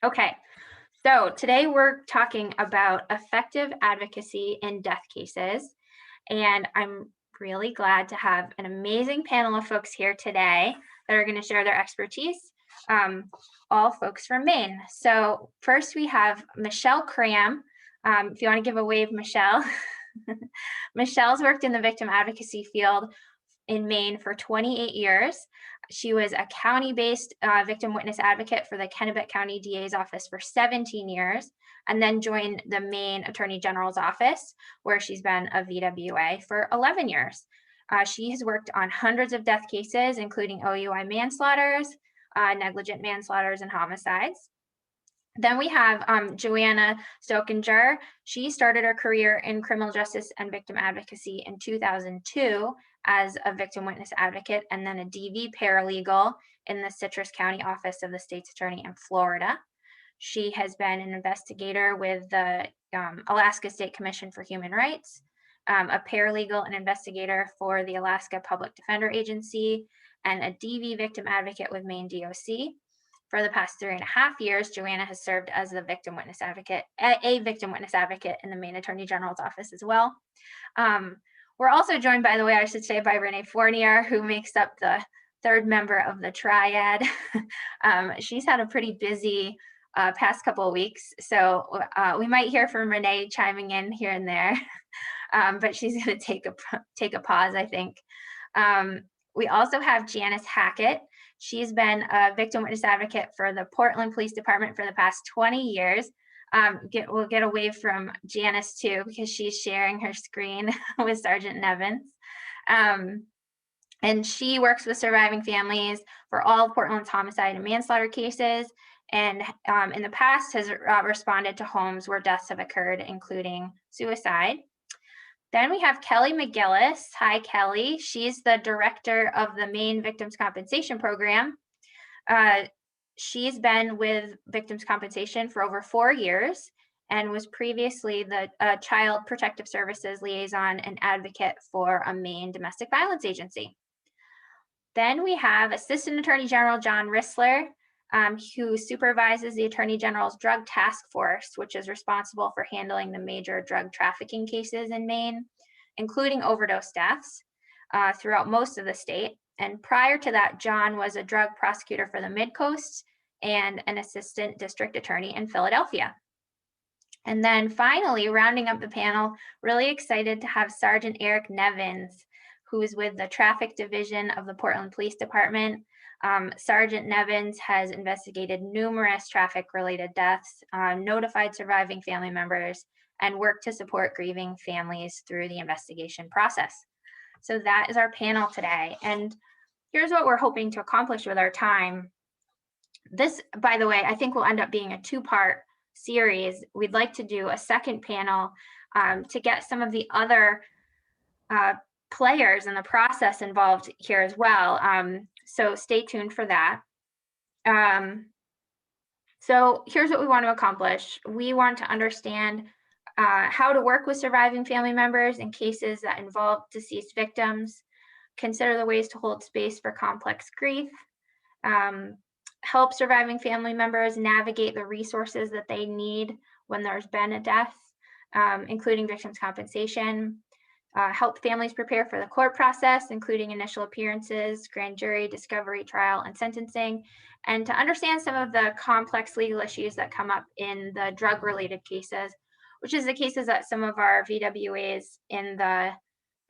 Okay, so today we're talking about effective advocacy in death cases, and I'm really glad to have an amazing panel of folks here today that are going to share their expertise, um, all folks from Maine. So first we have Michelle Cram. If you want to give a wave, Michelle. Michelle's worked in the victim advocacy field in Maine for 28 years. She was a county-based victim witness advocate for the Kennebec County DA's office for 17 years, and then joined the Maine Attorney General's office, where she's been a VWA for 11 years. She has worked on hundreds of death cases, including OUI manslaughters, negligent manslaughters, and homicides. Then we have Joanna Stokinger. She started her career in criminal justice and victim advocacy in 2002 as a victim witness advocate and then a DV paralegal in the Citrus County office of the state's attorney in Florida. She has been an investigator with the Alaska State Commission for Human Rights, a paralegal and investigator for the Alaska Public Defender Agency, and a DV victim advocate with Maine DOC. For the past 3.5 years, Joanna has served as the victim witness advocate, a victim witness advocate in the Maine Attorney General's office as well. We're also joined, by the way, I should say, by Renee Fournier, who makes up the third member of the triad. She's had a pretty busy past couple of weeks, so we might hear from Renee chiming in here and there, but she's going to take a pause, I think. We also have Janice Hackett. She's been a victim witness advocate for the Portland Police Department for the past 20 years. We'll get a wave from Janice too, because she's sharing her screen with Sergeant Nevins. And she works with surviving families for all of Portland's homicide and manslaughter cases, and in the past has responded to homes where deaths have occurred, including suicide. Then we have Kelly McGillis. Hi, Kelly. She's the director of the Maine Victims Compensation Program. She's been with Victims Compensation for over 4 years and was previously the Child Protective Services liaison and advocate for a Maine domestic violence agency. Then we have Assistant Attorney General John Rissler, who supervises the Attorney General's Drug Task Force, which is responsible for handling the major drug trafficking cases in Maine, including overdose deaths throughout most of the state. And prior to that, John was a drug prosecutor for the Mid-Coast and an assistant district attorney in Philadelphia. And then finally, rounding up the panel, really excited to have Sergeant Eric Nevins, who is with the Traffic Division of the Portland Police Department. Sergeant Nevins has investigated numerous traffic-related deaths, notified surviving family members, and worked to support grieving families through the investigation process. So that is our panel today. And here's what we're hoping to accomplish with our time. This, by the way, I think will end up being a 2-part series. We'd like to do a second panel to get some of the other players in the process involved here as well. So stay tuned for that. So here's what we want to accomplish. We want to understand how to work with surviving family members in cases that involve deceased victims, consider the ways to hold space for complex grief, help surviving family members navigate the resources that they need when there's been a death, including victims' compensation, help families prepare for the court process, including initial appearances, grand jury, discovery, trial, and sentencing, and to understand some of the complex legal issues that come up in the drug-related cases, which is the cases that some of our VWAs in the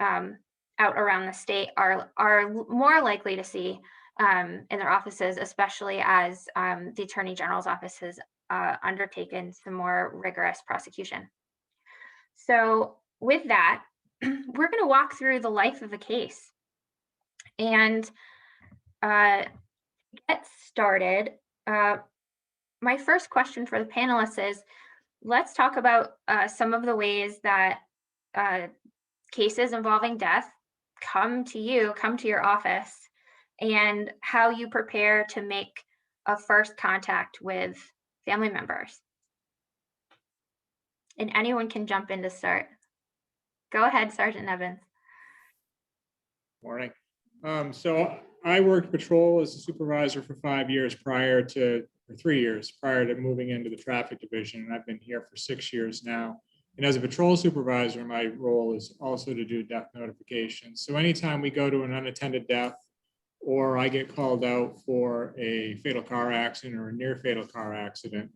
out around the state are more likely to see in their offices, especially as the Attorney General's office has undertaken some more rigorous prosecution. So with that, we're going to walk through the life of a case. And to get started, my first question for the panelists is, let's talk about some of the ways that cases involving death come to your office, and how you prepare to make a first contact with family members. And anyone can jump in to start. Go ahead, Sergeant Nevins. Morning. So I worked patrol as a supervisor for 5 years prior to or 3 years prior to moving into the traffic division, and I've been here for 6 years now. And as a patrol supervisor, my role is also to do death notifications. So anytime we go to an unattended death, or I get called out for a fatal car accident or a near fatal car accident,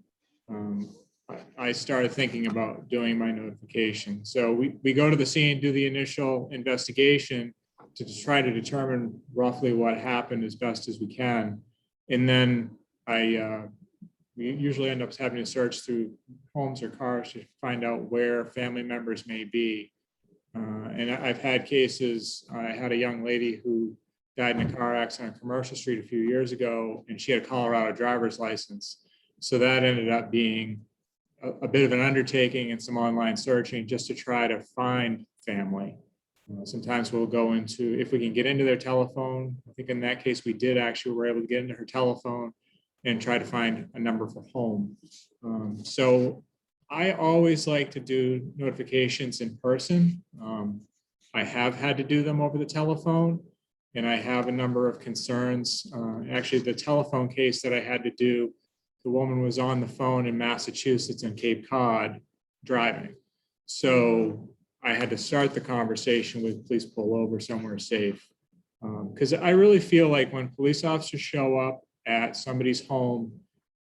I started thinking about doing my notification. So we go to the scene, do the initial investigation to try to determine roughly what happened as best as we can. And then we usually end up having to search through homes or cars to find out where family members may be. And I've had cases. I had a young lady who died in a car accident on Commercial Street a few years ago, and she had a Colorado driver's license. So that ended up being a bit of an undertaking and some online searching just to try to find family. Sometimes we'll go into, if we can get into their telephone. I think in that case, we were able to get into her telephone and try to find a number for home. So I always like to do notifications in person. I have had to do them over the telephone, and I have a number of concerns. Actually, the telephone case that I had to do, the woman was on the phone in Massachusetts and Cape Cod driving. So I had to start the conversation with please pull over somewhere safe. Because I really feel like when police officers show up at somebody's home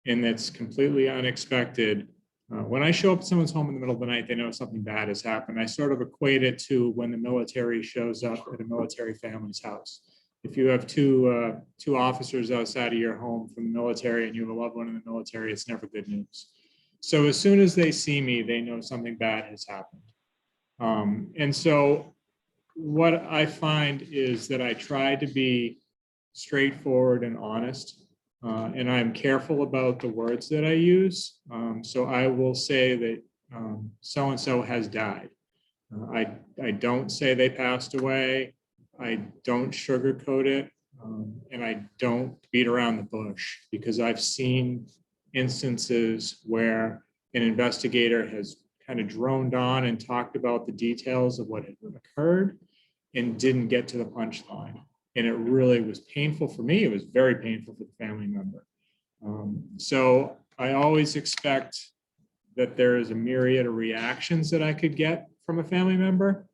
and it's completely unexpected, when I show up at someone's home in the middle of the night, they know something bad has happened. I sort of equate it to when the military shows up at a military family's house. If you have two officers outside of your home from the military and you have a loved one in the military, it's never good news. So as soon as they see me, they know something bad has happened. And so what I find is that I try to be straightforward and honest, and I'm careful about the words that I use. So I will say that so-and-so has died. I don't say they passed away. I don't sugarcoat it, and I don't beat around the bush, because I've seen instances where an investigator has kind of droned on and talked about the details of what had occurred and didn't get to the punchline. And it really was painful for me. It was very painful for the family member. So I always expect that there is a myriad of reactions that I could get from a family member.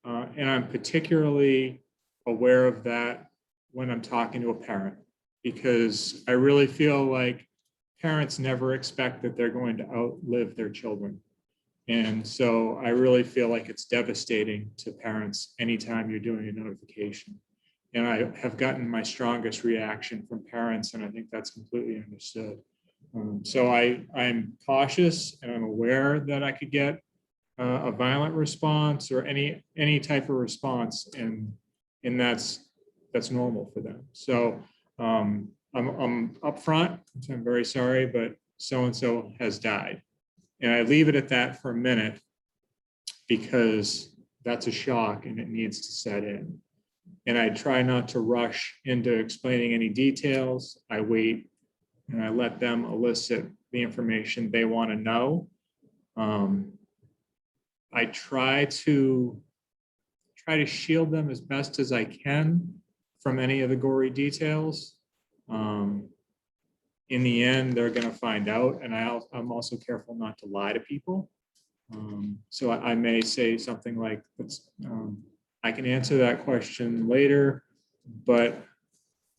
And I'm particularly aware of that when I'm talking to a parent, because I really feel like parents never expect that they're going to outlive their children. And so I really feel like it's devastating to parents anytime you're doing a notification. And I have gotten my strongest reaction from parents, and I think that's completely understood. So I'm cautious, and I'm aware that I could get a violent response or any type of response, and that's normal for them. So I'm upfront. So I'm very sorry, but so-and-so has died. And I leave it at that for a minute, because that's a shock and it needs to set in. And I try not to rush into explaining any details. I wait and I let them elicit the information they want to know. I try to shield them as best as I can from any of the gory details. In the end, they're going to find out, and I'm also careful not to lie to people. So I may say something like, I can answer that question later, but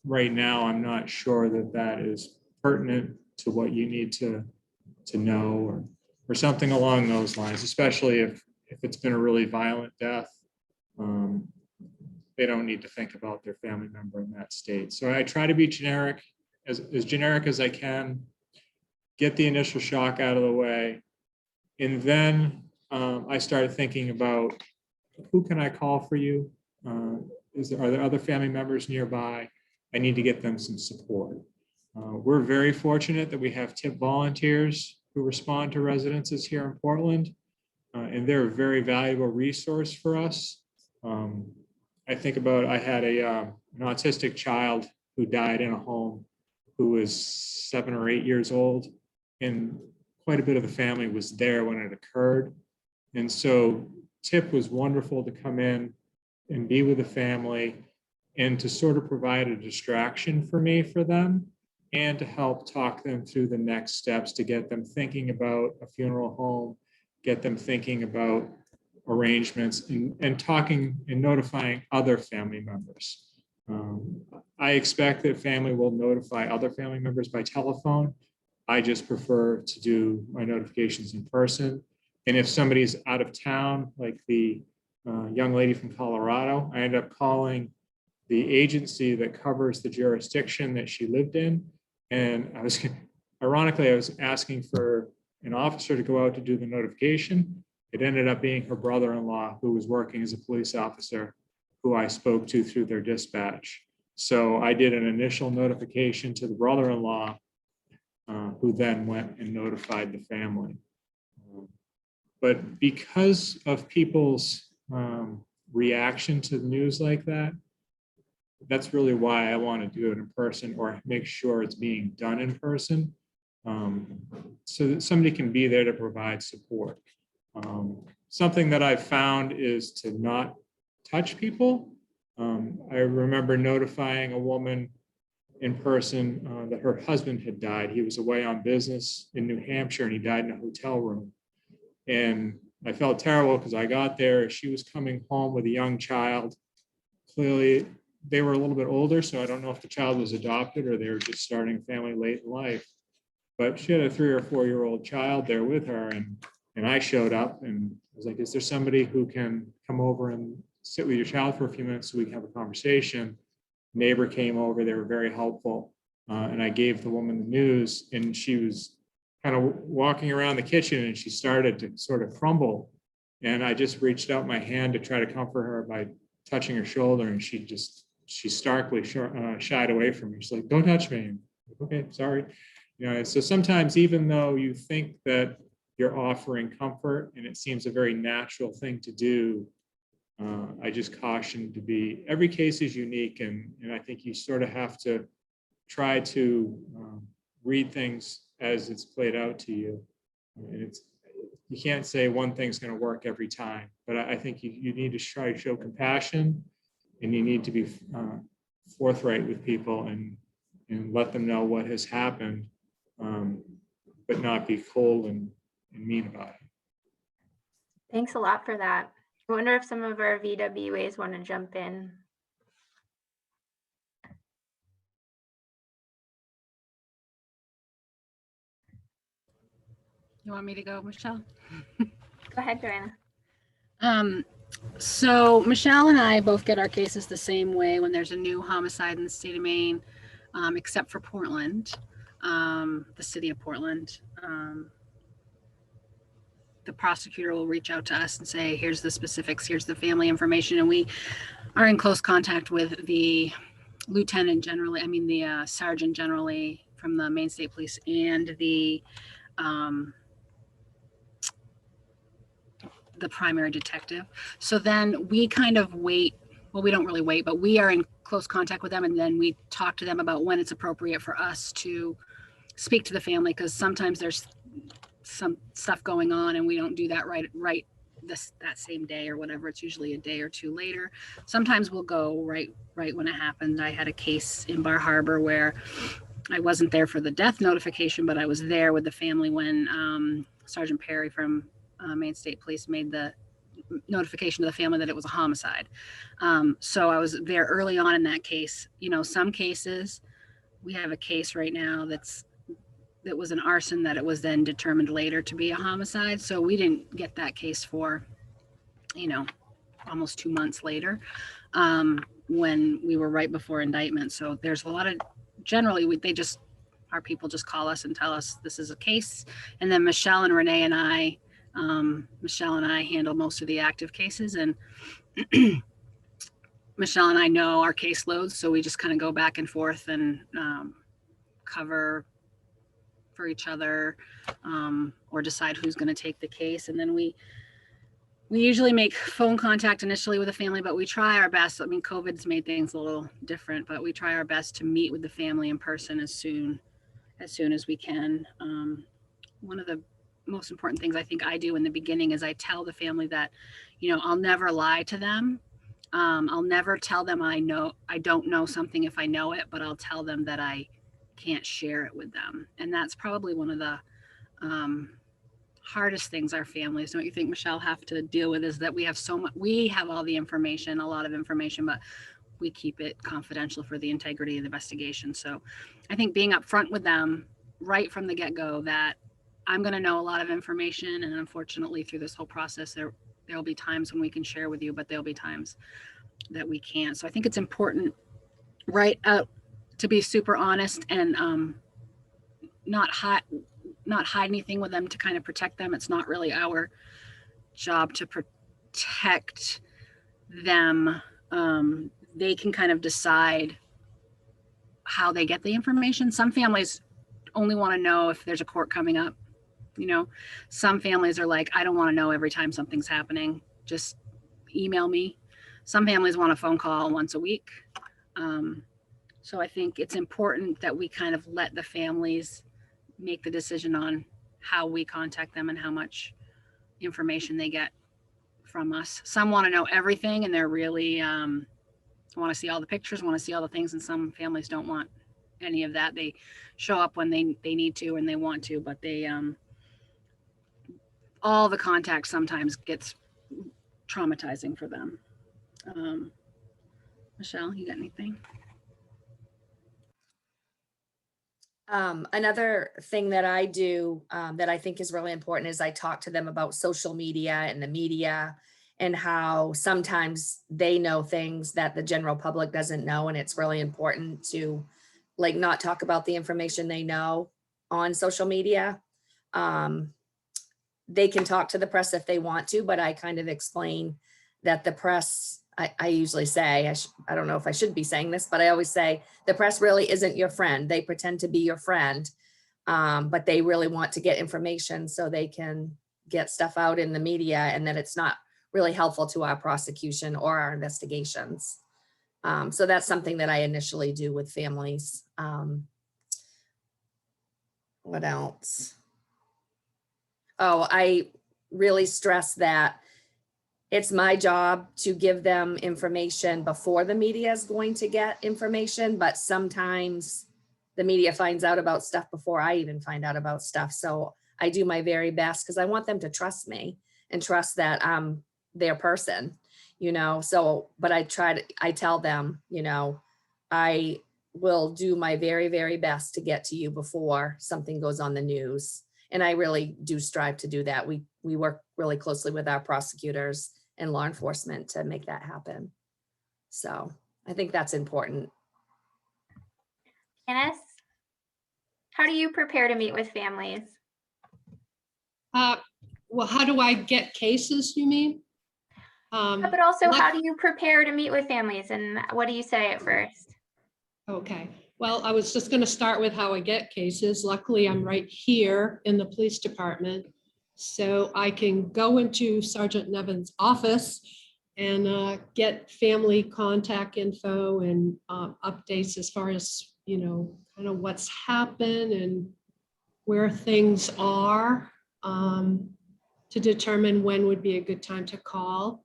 right now I'm not sure that that is pertinent to what you need to know, or something along those lines, especially if it's been a really violent death. They don't need to think about their family member in that state. So I try to be generic, as generic as I can, get the initial shock out of the way. And then I started thinking about, who can I call for you? Are there other family members nearby? I need to get them some support. We're very fortunate that we have TIP volunteers who respond to residences here in Portland, and they're a very valuable resource for us. I think about, I had an autistic child who died in a home, who was 7 or 8 years old, and quite a bit of the family was there when it occurred. And so TIP was wonderful to come in and be with the family and to sort of provide a distraction for me for them. and to help talk them through the next steps to get them thinking about a funeral home, get them thinking about arrangements and talking and notifying other family members. I expect that family will notify other family members by telephone. I just prefer to do my notifications in person. And if somebody's out of town, like the young lady from Colorado, I end up calling the agency that covers the jurisdiction that she lived in. And ironically, I was asking for an officer to go out to do the notification. It ended up being her brother-in-law who was working as a police officer, who I spoke to through their dispatch. So I did an initial notification to the brother-in-law, who then went and notified the family. But because of people's reaction to the news like that, that's really why I want to do it in person or make sure it's being done in person, so that somebody can be there to provide support. Something that I've found is to not touch people. I remember notifying a woman in person that her husband had died. He was away on business in New Hampshire and he died in a hotel room. And I felt terrible because I got there, she was coming home with a young child. Clearly, they were a little bit older, so I don't know if the child was adopted or they were just starting a family late in life. But she had a 3 or 4 year old child there with her, and I showed up and I was like, is there somebody who can come over and sit with your child for a few minutes so we can have a conversation? Neighbor came over, they were very helpful. And I gave the woman the news and she was kind of walking around the kitchen and she started to sort of crumble. And I just reached out my hand to try to comfort her by touching her shoulder. And she starkly shied away from me. She's like, don't touch me. Like, okay, sorry. So sometimes even though you think that you're offering comfort and it seems a very natural thing to do, I just caution to be, every case is unique, and I think you sort of have to try to read things as it's played out to you. And you can't say one thing's going to work every time, but I think you need to try to show compassion, and you need to be forthright with people and let them know what has happened, but not be cold and mean about it. Thanks a lot for that. I wonder if some of our VWAs want to jump in. You want me to go, Michelle? Go ahead, Joanna. So Michelle and I both get our cases the same way when there's a new homicide in the state of Maine, except for Portland, the city of Portland. The prosecutor will reach out to us and say, here's the specifics, here's the family information. And we are in close contact with the lieutenant generally, the sergeant generally from the Maine State Police and the primary detective. So then we kind of wait. Well, we don't really wait, but we are in close contact with them. And then we talk to them about when it's appropriate for us to speak to the family, because sometimes there's some stuff going on and we don't do that right that same day or whatever. It's usually a day or two later. Sometimes we'll go right when it happened. I had a case in Bar Harbor where I wasn't there for the death notification, but I was there with the family when Sergeant Perry from Maine State Police made the notification to the family that it was a homicide. So I was there early on in that case. Some cases, we have a case right now that was an arson that it was then determined later to be a homicide. So we didn't get that case for, almost 2 months later, when we were right before indictment. So there's a lot of, generally our people just call us and tell us this is a case. And then Michelle and Renee and I handle most of the active cases, and Michelle and I know our caseloads. So we just kind of go back and forth and cover for each other, or decide who's going to take the case. And then we usually make phone contact initially with the family, but we try our best. COVID's made things a little different, but we try our best to meet with the family in person as soon as we can. One of the most important things I think I do in the beginning is I tell the family that, I'll never lie to them. I'll never tell them I don't know something if I know it, but I'll tell them that I can't share it with them. And that's probably one of the hardest things our families, don't you think, Michelle, have to deal with, is that we have so much, we have all the information, a lot of information, but we keep it confidential for the integrity of the investigation. So I think being upfront with them right from the get-go that I'm going to know a lot of information, and unfortunately through this whole process there'll be times when we can share with you, but there'll be times that we can't. So I think it's important right out to be super honest and not hide anything with them to kind of protect them. It's not really our job to protect them. They can kind of decide how they get the information. Some families only want to know if there's a court coming up. You know, some families are like, I don't want to know every time something's happening. Just email me. Some families want a phone call once a week. So I think it's important that we kind of let the families make the decision on how we contact them and how much information they get from us. Some want to know everything and they're really want to see all the pictures, want to see all the things, and some families don't want any of that. They show up when they need to and they want to, but they all the contact sometimes gets traumatizing for them. Michelle, you got anything? Another thing that I do that I think is really important is I talk to them about social media and the media and how sometimes they know things that the general public doesn't know. And it's really important to like not talk about the information they know on social media. They can talk to the press if they want to, but I kind of explain that the press, I usually say, I don't know if I should be saying this, but I always say the press really isn't your friend. They pretend to be your friend, but they really want to get information so they can get stuff out in the media, and that it's not really helpful to our prosecution or our investigations. So that's something that I initially do with families. What else? Oh, I really stress that it's my job to give them information before the media is going to get information, but sometimes the media finds out about stuff before I even find out about stuff. So I do my very best because I want them to trust me and trust that I'm their person, you know. So, but I tell them, you know, I will do my very, very best to get to you before something goes on the news. And I really do strive to do that. We work really closely with our prosecutors and law enforcement to make that happen. So I think that's important. Janice, how do you prepare to meet with families? Well, how do I get cases, you mean? But also, how do you prepare to meet with families, and what do you say at first? Okay, well, I was just going to start with how I get cases. Luckily, I'm right here in the police department, so I can go into Sergeant Nevin's office and get family contact info and updates as far as, you know, kind of what's happened and where things are, to determine when would be a good time to call.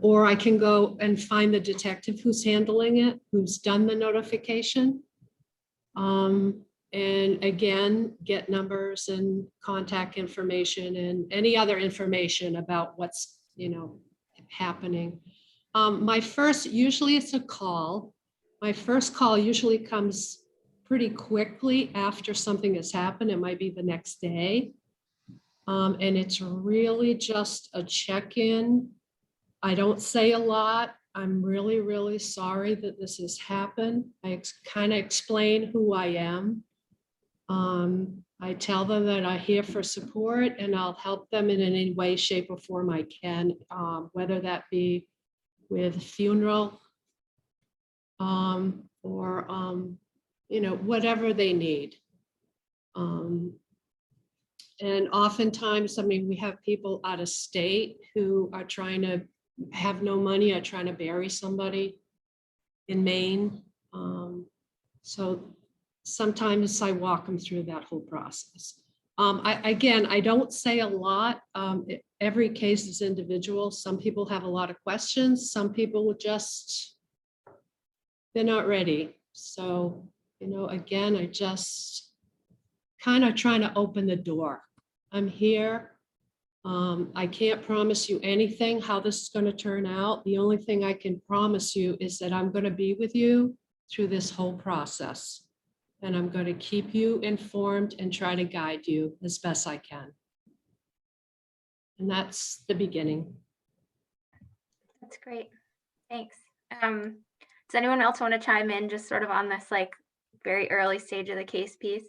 Or I can go and find the detective who's handling it, who's done the notification. And again, get numbers and contact information and any other information about what's, you know, happening. Usually it's a call. My first call usually comes pretty quickly after something has happened. It might be the next day. And it's really just a check-in. I don't say a lot. I'm really, really sorry that this has happened. I kind of explain who I am. I tell them that I'm here for support and I'll help them in any way, shape, or form I can, whether that be with funeral or, you know, whatever they need. And oftentimes, I mean, we have people out of state who are trying to have no money, are trying to bury somebody in Maine. So sometimes I walk them through that whole process. I don't say a lot. Every case is individual. Some people have a lot of questions. Some people just, they're not ready. So Again, I just kind of trying to open the door. I'm here. I can't promise you anything, how this is going to turn out. The only thing I can promise you is that I'm going to be with you through this whole process. And I'm going to keep you informed and try to guide you as best I can. And that's the beginning. That's great. Thanks. Does anyone else want to chime in just sort of on this like very early stage of the case piece?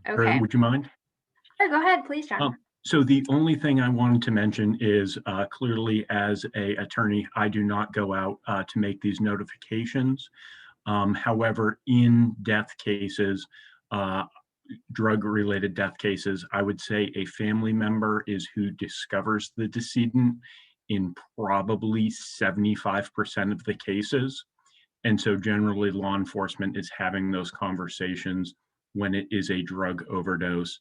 Okay. Would you mind? Sure, go ahead, please, John. So the only thing I wanted to mention is clearly as a attorney, I do not go out to make these notifications. However, in death cases, drug-related death cases, I would say a family member is who discovers the decedent in probably 75% of the cases. And so generally law enforcement is having those conversations when it is a drug overdose,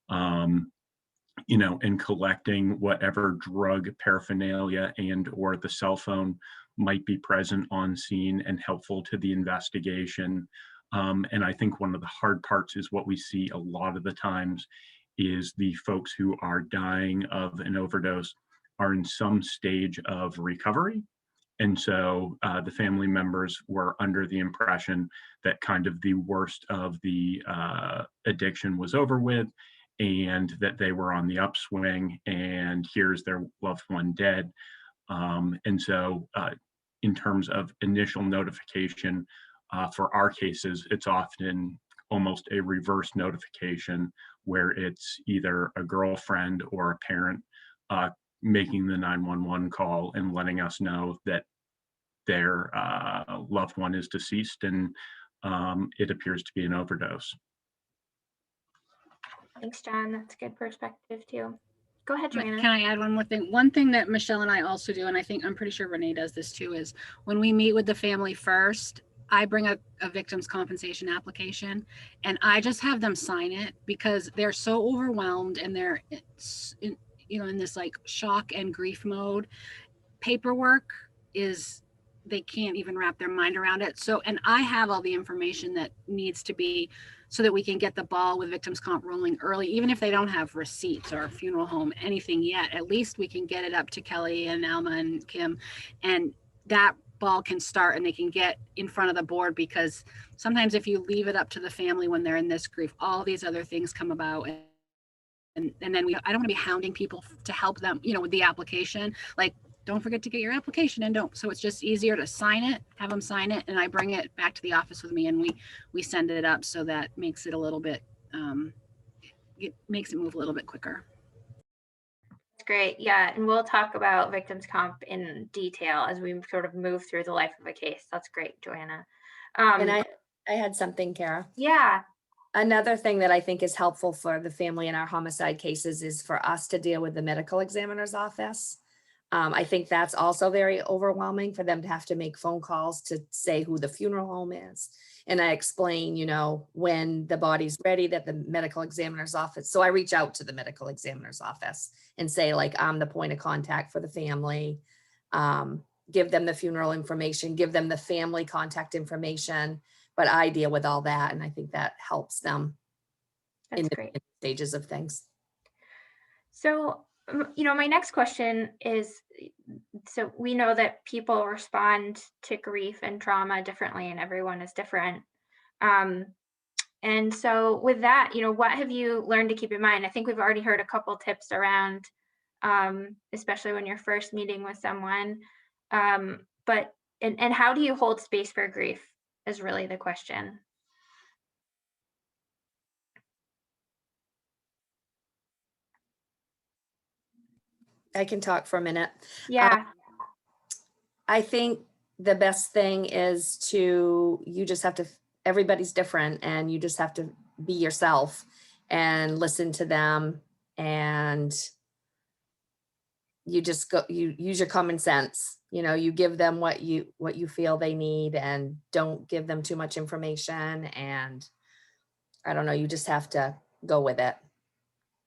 and collecting whatever drug paraphernalia and or the cell phone might be present on scene and helpful to the investigation. And I think one of the hard parts is what we see a lot of the times is the folks who are dying of an overdose are in some stage of recovery. And so the family members were under the impression that kind of the worst of the addiction was over with and that they were on the upswing and here's their loved one dead. And so in terms of initial notification for our cases, it's often almost a reverse notification where it's either a girlfriend or a parent making the 911 call and letting us know that their loved one is deceased and it appears to be an overdose. Thanks, John. That's a good perspective too. Go ahead, Joanna. Can I add one more thing? One thing that Michelle and I also do, and I'm pretty sure Renee does this too, is when we meet with the family first, I bring a victim's compensation application and I just have them sign it because they're so overwhelmed and they're in this like shock and grief mode. Paperwork they can't even wrap their mind around it. So, and I have all the information that needs to be so that we can get the ball with victims comp rolling early, even if they don't have receipts or funeral home, anything yet, at least we can get it up to Kelly and Alma and Kim, and that ball can start and they can get in front of the board, because sometimes if you leave it up to the family when they're in this grief, all these other things come about. And then I don't want to be hounding people to help them, with the application, like, don't forget to get your application and don't. So it's just easier to sign it, have them sign it, and I bring it back to the office with me and we send it up. So that makes it a little bit, it makes it move a little bit quicker. That's great. Yeah. And we'll talk about victims comp in detail as we sort of move through the life of a case. That's great, Joanna. And I had something, Kara. Yeah. Another thing that I think is helpful for the family in our homicide cases is for us to deal with the medical examiner's office. I think that's also very overwhelming for them to have to make phone calls to say who the funeral home is. And I explain, when the body's ready, that the medical examiner's office. So I reach out to the medical examiner's office and say, like, I'm the point of contact for the family. Give them the funeral information, give them the family contact information, but I deal with all that. And I think that helps them in the stages of things. So, my next question is, so we know that people respond to grief and trauma differently and everyone is different. And so with that, what have you learned to keep in mind? I think we've already heard a couple tips around, especially when you're first meeting with someone. But how do you hold space for grief is really the question. I can talk for a minute. Yeah. I think the best thing is you just have to, everybody's different and you just have to be yourself and listen to them, and you just you use your common sense. You give them what you feel they need and don't give them too much information. And I don't know, you just have to go with it,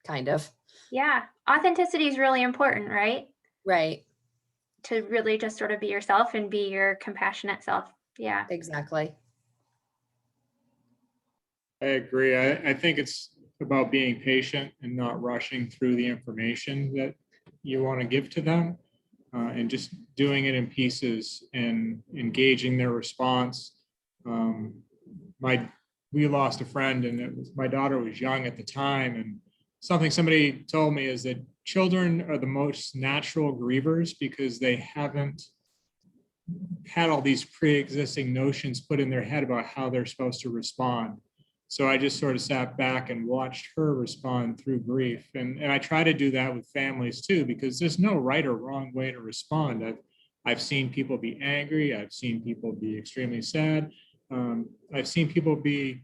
kind of. Yeah. Authenticity is really important, right? Right. To really just sort of be yourself and be your compassionate self. Yeah. Exactly. I agree. I think it's about being patient and not rushing through the information that you want to give to them, and just doing it in pieces and engaging their response. Um, we lost a friend, and my daughter was young at the time, and somebody told me is that children are the most natural grievers because they haven't had all these pre-existing notions put in their head about how they're supposed to respond. So I just sort of sat back and watched her respond through grief. And I try to do that with families too, because there's no right or wrong way to respond. I've seen people be angry. I've seen people be extremely sad. I've seen people be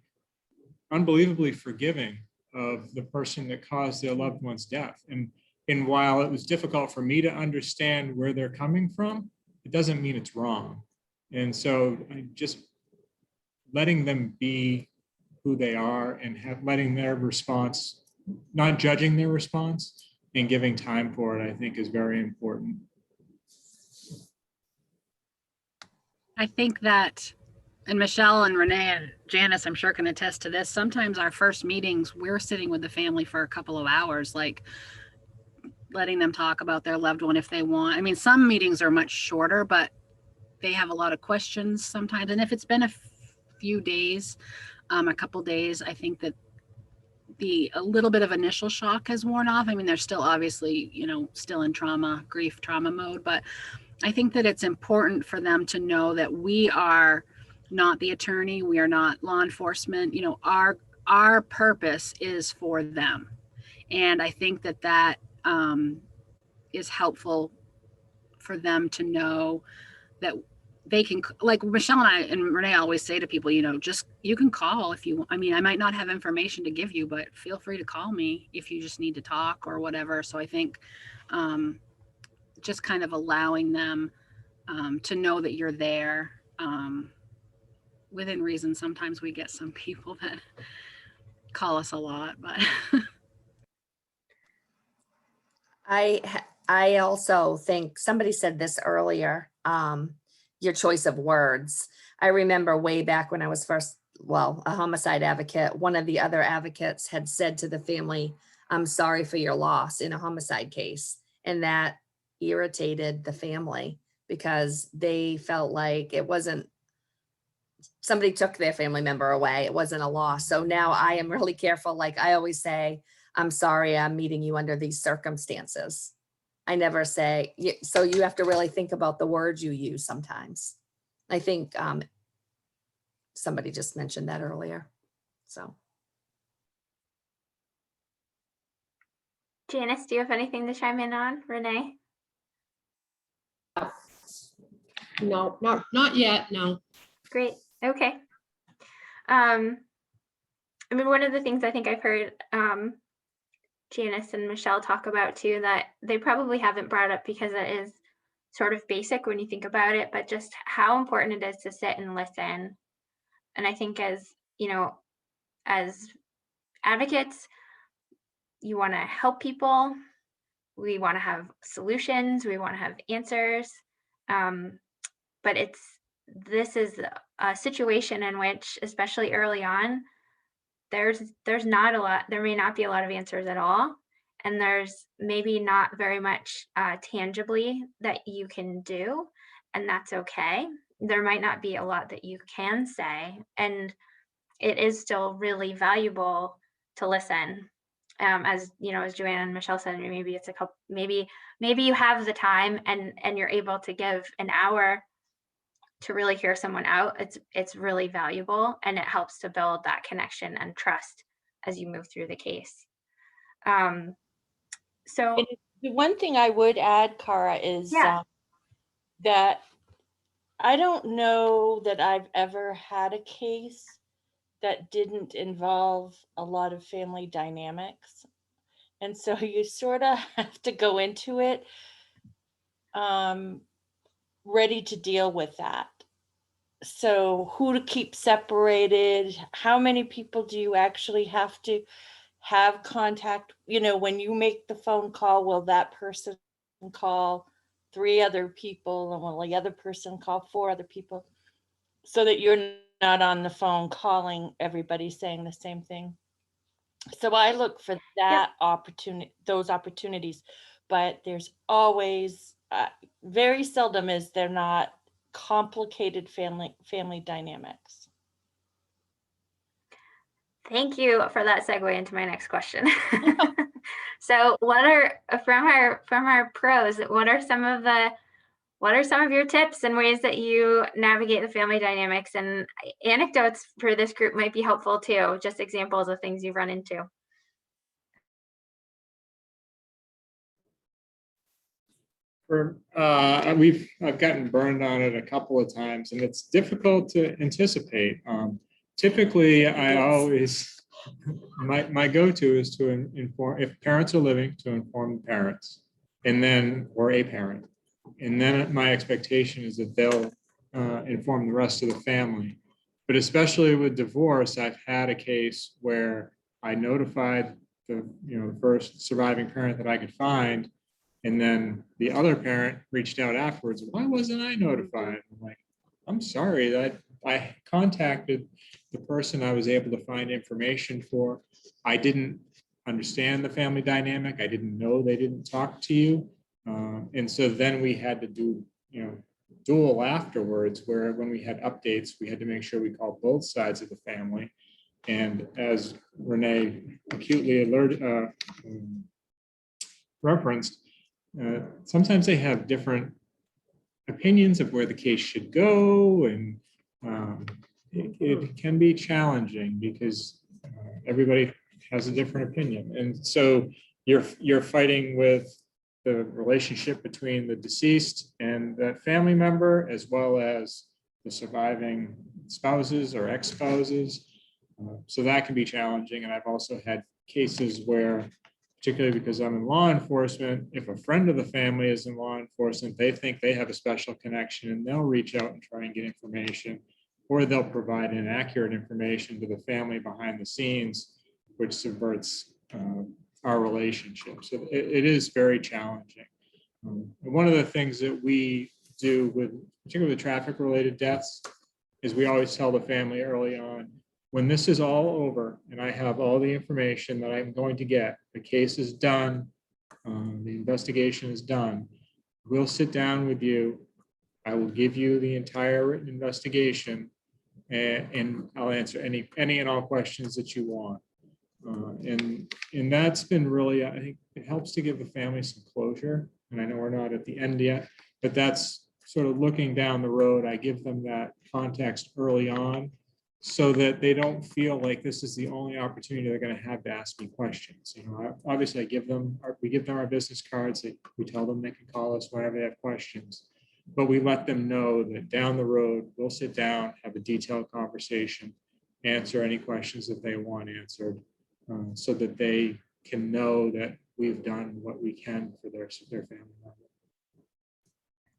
unbelievably forgiving of the person that caused their loved one's death. And while it was difficult for me to understand where they're coming from, it doesn't mean it's wrong. And so I just letting them be who they are and letting their response, not judging their response and giving time for it, I think is very important. I think that, and Michelle and Renee and Janice, I'm sure can attest to this. Sometimes our first meetings, we're sitting with the family for a couple of hours, like letting them talk about their loved one if they want. I mean, some meetings are much shorter, but they have a lot of questions sometimes. And if it's been a few days, a couple days, I think that a little bit of initial shock has worn off. I mean, they're still obviously, still in grief trauma mode, but I think that it's important for them to know that we are not the attorney. We are not law enforcement. Our purpose is for them. And I think that is helpful for them to know that they can, like Michelle and I and Renee always say to people, just, you can call if you, I might not have information to give you, but feel free to call me if you just need to talk or whatever. So I think just kind of allowing them to know that you're there within reason. Sometimes we get some people that call us a lot, but I also think somebody said this earlier, your choice of words. I remember way back when I was a homicide advocate, one of the other advocates had said to the family, "I'm sorry for your loss," in a homicide case. And that irritated the family because they felt like somebody took their family member away. It wasn't a loss. So now I am really careful. Like I always say, "I'm sorry, I'm meeting you under these circumstances." I never say, so you have to really think about the words you use sometimes. I think somebody just mentioned that earlier. So. Janice, do you have anything to chime in on, Renee? No, not yet, no. Great. Okay. One of the things I think I've heard Janice and Michelle talk about too, that they probably haven't brought up because it is sort of basic when you think about it, but just how important it is to sit and listen. And I think as advocates, you want to help people. We want to have solutions. We want to have answers. But this is a situation in which, especially early on, there's not a lot, there may not be a lot of answers at all. And there's maybe not very much tangibly that you can do, and that's okay. There might not be a lot that you can say, and it is still really valuable to listen. As Joanna and Michelle said, maybe it's maybe you have the time and you're able to give an hour to really hear someone out. It's really valuable, and it helps to build that connection and trust as you move through the case. So And the one thing I would add, Cara, is that I don't know that I've ever had a case that didn't involve a lot of family dynamics. And so you sort of have to go into it ready to deal with that. So who to keep separated, how many people do you actually have to have contact? When you make the phone call, will that person call 3 other people, and will the other person call 4 other people, so that you're not on the phone calling everybody saying the same thing. So I look for that opportunity, those opportunities, but there's always, very seldom is there not complicated family dynamics. Thank you for that segue into my next question. So what are from our pros, what are some of your tips and ways that you navigate the family dynamics? And anecdotes for this group might be helpful too, just examples of things you've run into. I've gotten burned on it a couple of times, and it's difficult to anticipate. Typically, I always my go-to is to inform, if parents are living, to inform the parents, and then, or a parent, and then my expectation is that they'll inform the rest of the family. But especially with divorce, I've had a case where I notified the first surviving parent that I could find, and then the other parent reached out afterwards. Why wasn't I notified? I'm like, I'm sorry that I contacted the person I was able to find information for. I didn't understand the family dynamic. I didn't know they didn't talk to you. And so then we had to do, dual afterwards, where when we had updates, we had to make sure we called both sides of the family. And as Renee acutely referenced, sometimes they have different opinions of where the case should go, and it can be challenging because everybody has a different opinion, and so you're fighting with the relationship between the deceased and that family member, as well as the surviving spouses or ex-spouses. So that can be challenging, and I've also had cases where, particularly because I'm in law enforcement, if a friend of the family is in law enforcement, they think they have a special connection and they'll reach out and try and get information, or they'll provide inaccurate information to the family behind the scenes, which subverts our relationship. So it is very challenging. One of the things that we do with, particularly traffic related deaths, is we always tell the family early on, when this is all over and I have all the information that I'm going to get, the case is done, the investigation is done, we'll sit down with you. I will give you the entire written investigation, and I'll answer any and all questions that you want. And that's been really, I think it helps to give the family some closure. And I know we're not at the end yet, but that's sort of looking down the road. I give them that context early on, so that they don't feel like this is the only opportunity they're going to have to ask me questions. Obviously we give them our business cards. We tell them they can call us whenever they have questions, but we let them know that down the road, we'll sit down, have a detailed conversation, answer any questions that they want answered, so that they can know that we've done what we can for their family member.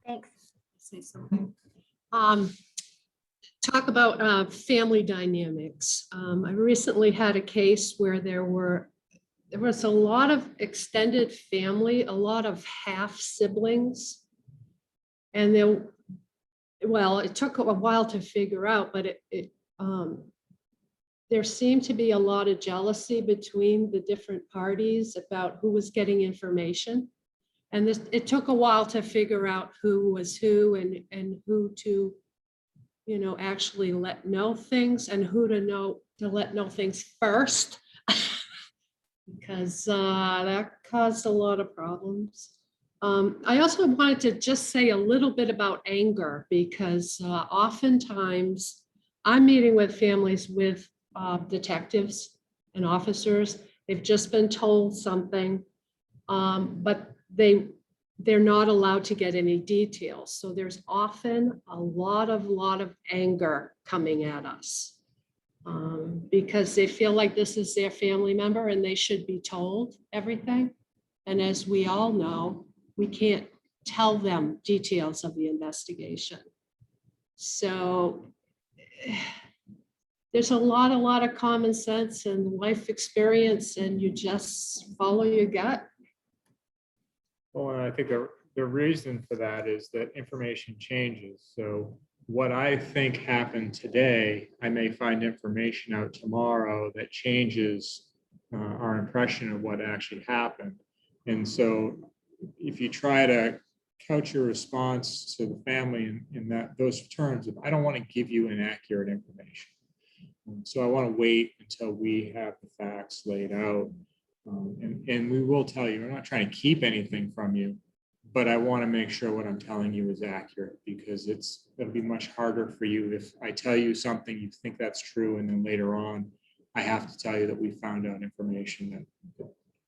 Thanks. Say something. Talk about family dynamics. I recently had a case where there was a lot of extended family, a lot of half siblings. And it took a while to figure out, but there seemed to be a lot of jealousy between the different parties about who was getting information. And it took a while to figure out who was who, and who to actually let know things, and who to let know things first, because that caused a lot of problems. I also wanted to just say a little bit about anger, because oftentimes I'm meeting with families with detectives and officers. They've just been told something, but they're not allowed to get any details. So there's often a lot of anger coming at us, because they feel like this is their family member and they should be told everything. And as we all know, we can't tell them details of the investigation. So there's a lot of common sense and life experience, and you just follow your gut. Well, and I think the reason for that is that information changes. So what I think happened today, I may find information out tomorrow that changes our impression of what actually happened. And so if you try to couch your response to the family in those terms of, I don't want to give you inaccurate information. So I want to wait until we have the facts laid out. And we will tell you, we're not trying to keep anything from you, but I want to make sure what I'm telling you is accurate, because it'll be much harder for you if I tell you something, you think that's true, and then later on, I have to tell you that we found out information that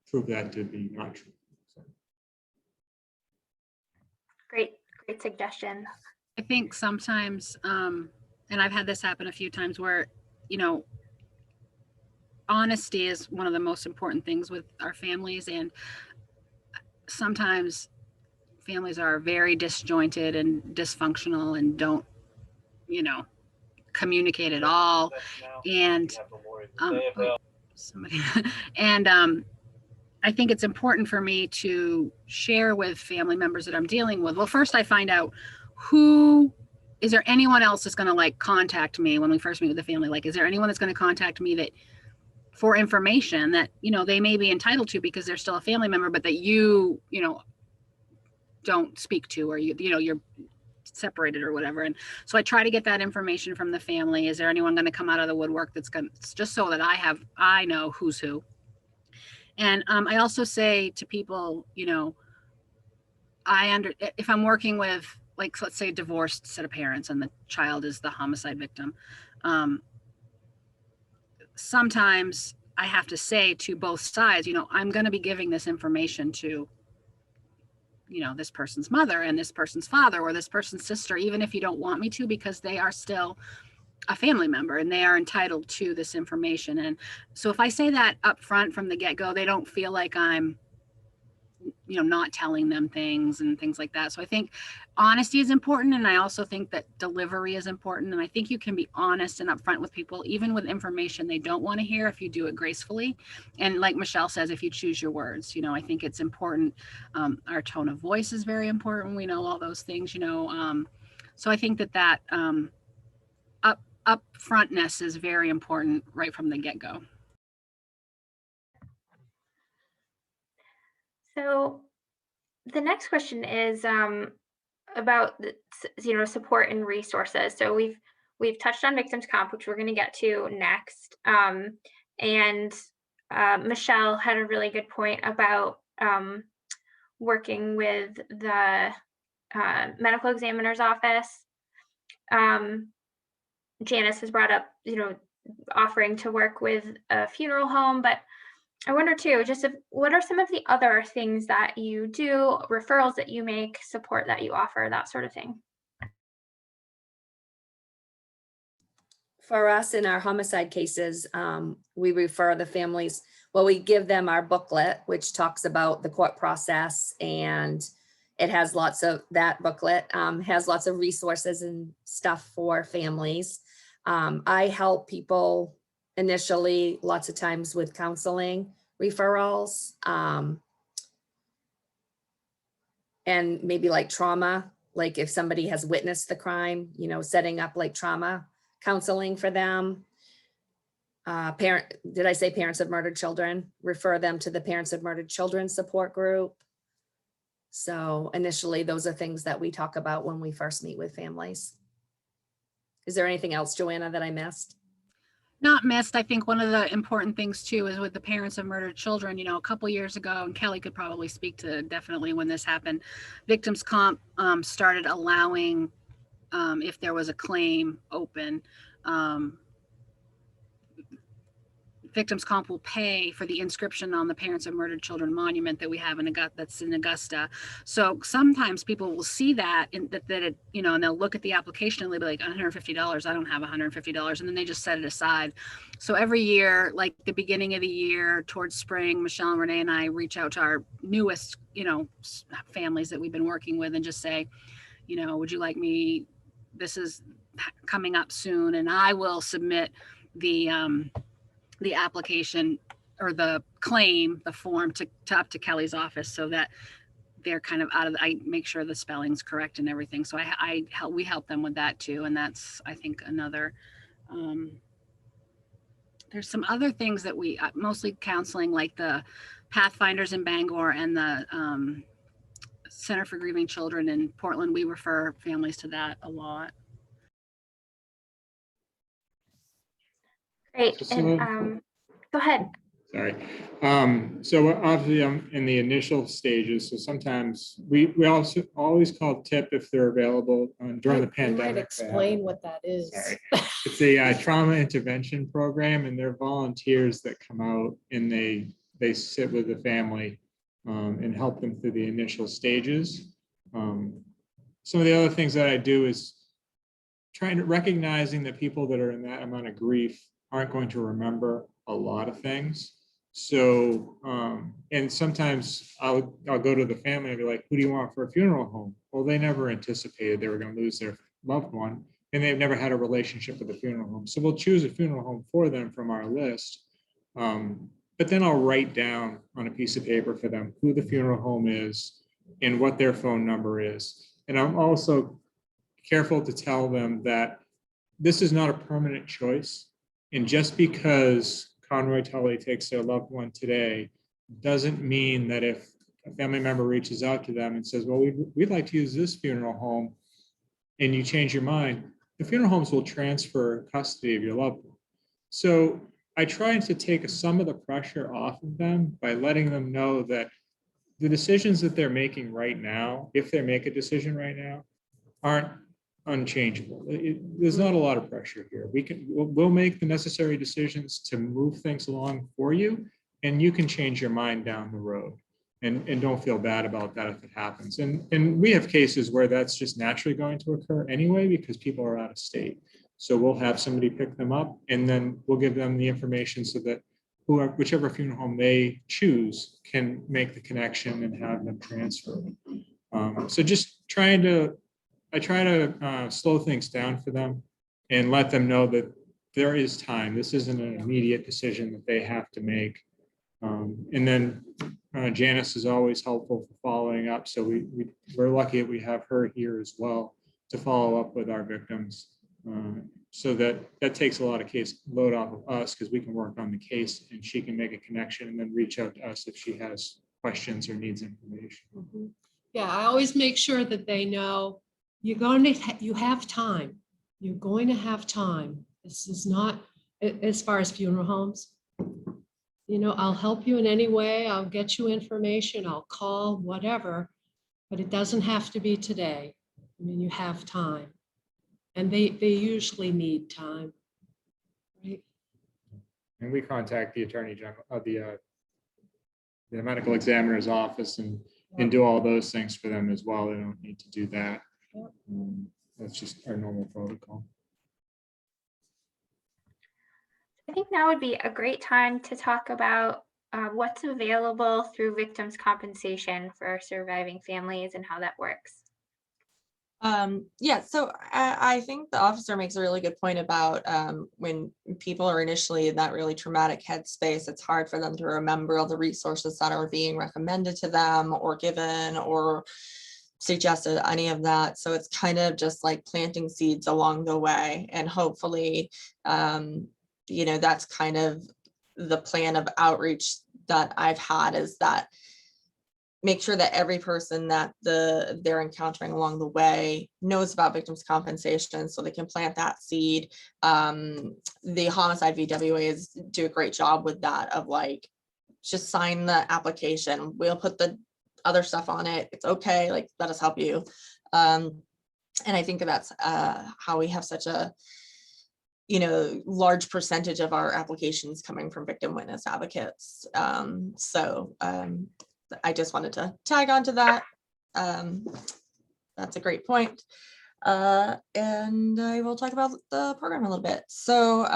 proved that to be not true. So. Great suggestion. I think sometimes, and I've had this happen a few times where, honesty is one of the most important things with our families. And sometimes families are very disjointed and dysfunctional and don't, communicate at all. And somebody and I think it's important for me to share with family members that I'm dealing with. Well, first I find out is there anyone else that's going to contact me when we first meet with the family? Is there anyone that's going to contact me that for information that, they may be entitled to because they're still a family member, but that you don't speak to, or you're separated or whatever. And so I try to get that information from the family. Is there anyone going to come out of the woodwork that's going to, just so that I know who's who. And I also say to people, if I'm working with, let's say a divorced set of parents and the child is the homicide victim, sometimes I have to say to both sides, I'm going to be giving this information to, this person's mother and this person's father or this person's sister, even if you don't want me to, because they are still a family member and they are entitled to this information. And so if I say that up front from the get-go, they don't feel like I'm, not telling them things and things like that. So I think honesty is important. And I also think that delivery is important. And I think you can be honest and upfront with people, even with information they don't want to hear, if you do it gracefully. And like Michelle says, if you choose your words, I think it's important. Our tone of voice is very important. We know all those things, so I think that upfrontness is very important right from the get-go. So the next question is about support and resources. So we've touched on victims comp, which we're going to get to next. And Michelle had a really good point about working with the medical examiner's office. Janice has brought up, offering to work with a funeral home, but I wonder too, what are some of the other things that you do, referrals that you make, support that you offer, that sort of thing? For us in our homicide cases, we refer the families, we give them our booklet, which talks about the court process, and it has that booklet has lots of resources and stuff for families. I help people initially lots of times with counseling referrals, and maybe trauma, if somebody has witnessed the crime, setting up trauma counseling for them. Did I say parents of murdered children? Refer them to the Parents of Murdered Children support group. So initially, those are things that we talk about when we first meet with families. Is there anything else, Joanna, that I missed? Not missed. I think one of the important things too is with the Parents of Murdered Children, a couple years ago, and Kelly could probably speak to definitely when this happened, Victims Comp started allowing, if there was a claim open, Victims Comp will pay for the inscription on the Parents of Murdered Children monument that we have that's in Augusta. So sometimes people will see that and they'll look at the application and they'll be like, $150. I don't have $150, and then they just set it aside. So every year, like the beginning of the year, towards spring, Michelle and Renee and I reach out to our newest, families that we've been working with and just say, would you like me? This is coming up soon, and I will submit the application or the claim, the form to up to Kelly's office, so that they're kind of out of, I make sure the spelling's correct and everything. So we help them with that too. And that's, I think, another, there's some other things that we, mostly counseling, like the Pathfinders in Bangor and the Center for Grieving Children in Portland. We refer families to that a lot. Great. And go ahead. Sorry. So obviously I'm in the initial stages. So sometimes we also always call TIP if they're available during the pandemic. You might explain what that is. Sorry. It's a trauma intervention program, and they're volunteers that come out and they sit with the family and help them through the initial stages. Some of the other things that I do is trying to recognizing that people that are in that amount of grief aren't going to remember a lot of things. So, and sometimes I'll go to the family and be like, who do you want for a funeral home? Well, they never anticipated they were going to lose their loved one, and they've never had a relationship with a funeral home. So we'll choose a funeral home for them from our list. But then I'll write down on a piece of paper for them who the funeral home is and what their phone number is. And I'm also careful to tell them that this is not a permanent choice. And just because Conroy Tully takes their loved one today doesn't mean that if a family member reaches out to them and says, well, we'd like to use this funeral home, and you change your mind, the funeral homes will transfer custody of your loved one. So I try to take some of the pressure off of them by letting them know that the decisions that they're making right now, if they make a decision right now, aren't unchangeable. There's not a lot of pressure here. We'll make the necessary decisions to move things along for you, and you can change your mind down the road. And don't feel bad about that if it happens. And we have cases where that's just naturally going to occur anyway because people are out of state. So we'll have somebody pick them up, and then we'll give them the information so that whichever funeral home they choose can make the connection and have them transferred. So just I try to slow things down for them and let them know that there is time. This isn't an immediate decision that they have to make. And then Janice is always helpful for following up. So we're lucky that we have her here as well to follow up with our victims. So that takes a lot of case load off of us because we can work on the case and she can make a connection and then reach out to us if she has questions or needs information. Mm-hmm. Yeah, I always make sure that they know you have time. You're going to have time. This is not, as far as funeral homes, you know, I'll help you in any way. I'll get you information. I'll call, whatever, but it doesn't have to be today. I mean, you have time. And they usually need time, right? And we contact the Attorney General, the medical examiner's office and do all those things for them as well. They don't need to do that. That's just our normal protocol. I think now would be a great time to talk about what's available through victims' compensation for surviving families and how that works. Yeah, so I think the officer makes a really good point about when people are initially in that really traumatic headspace, it's hard for them to remember all the resources that are being recommended to them or given or suggested, any of that. So it's kind of just like planting seeds along the way. And hopefully, you know, that's kind of the plan of outreach that I've had, is that make sure that every person that they're encountering along the way knows about victims' compensation so they can plant that seed. The homicide VWAs do a great job with that, of like, just sign the application. We'll put the other stuff on it. It's okay. Like, let us help you. And I think that's how we have such a, you know, large percentage of our applications coming from victim witness advocates. I just wanted to tag on to that. That's a great point. And I will talk about the program a little bit. So